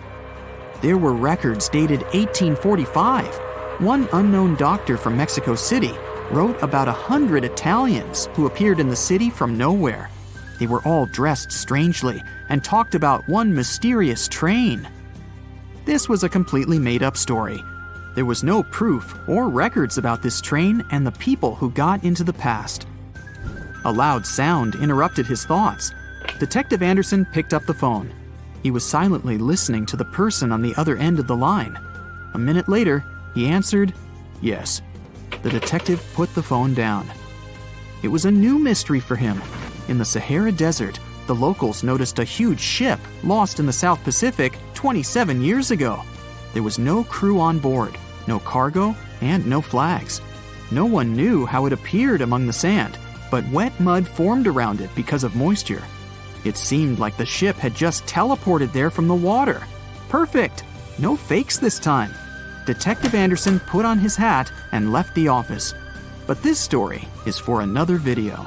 Speaker 2: There were records dated 1845. One unknown doctor from Mexico City wrote about 100 Italians who appeared in the city from nowhere. They were all dressed strangely and talked about one mysterious train. This was a completely made-up story. There was no proof or records about this train and the people who got into the past. A loud sound interrupted his thoughts. Detective Anderson picked up the phone. He was silently listening to the person on the other end of the line. A minute later, he answered, "Yes." The detective put the phone down. It was a new mystery for him. In the Sahara Desert, the locals noticed a huge ship lost in the South Pacific 27 years ago. There was no crew on board, no cargo, and no flags. No one knew how it appeared among the sand, but wet mud formed around it because of moisture. It seemed like the ship had just teleported there from the water. Perfect! No fakes this time. Detective Anderson put on his hat and left the office. But this story is for another video.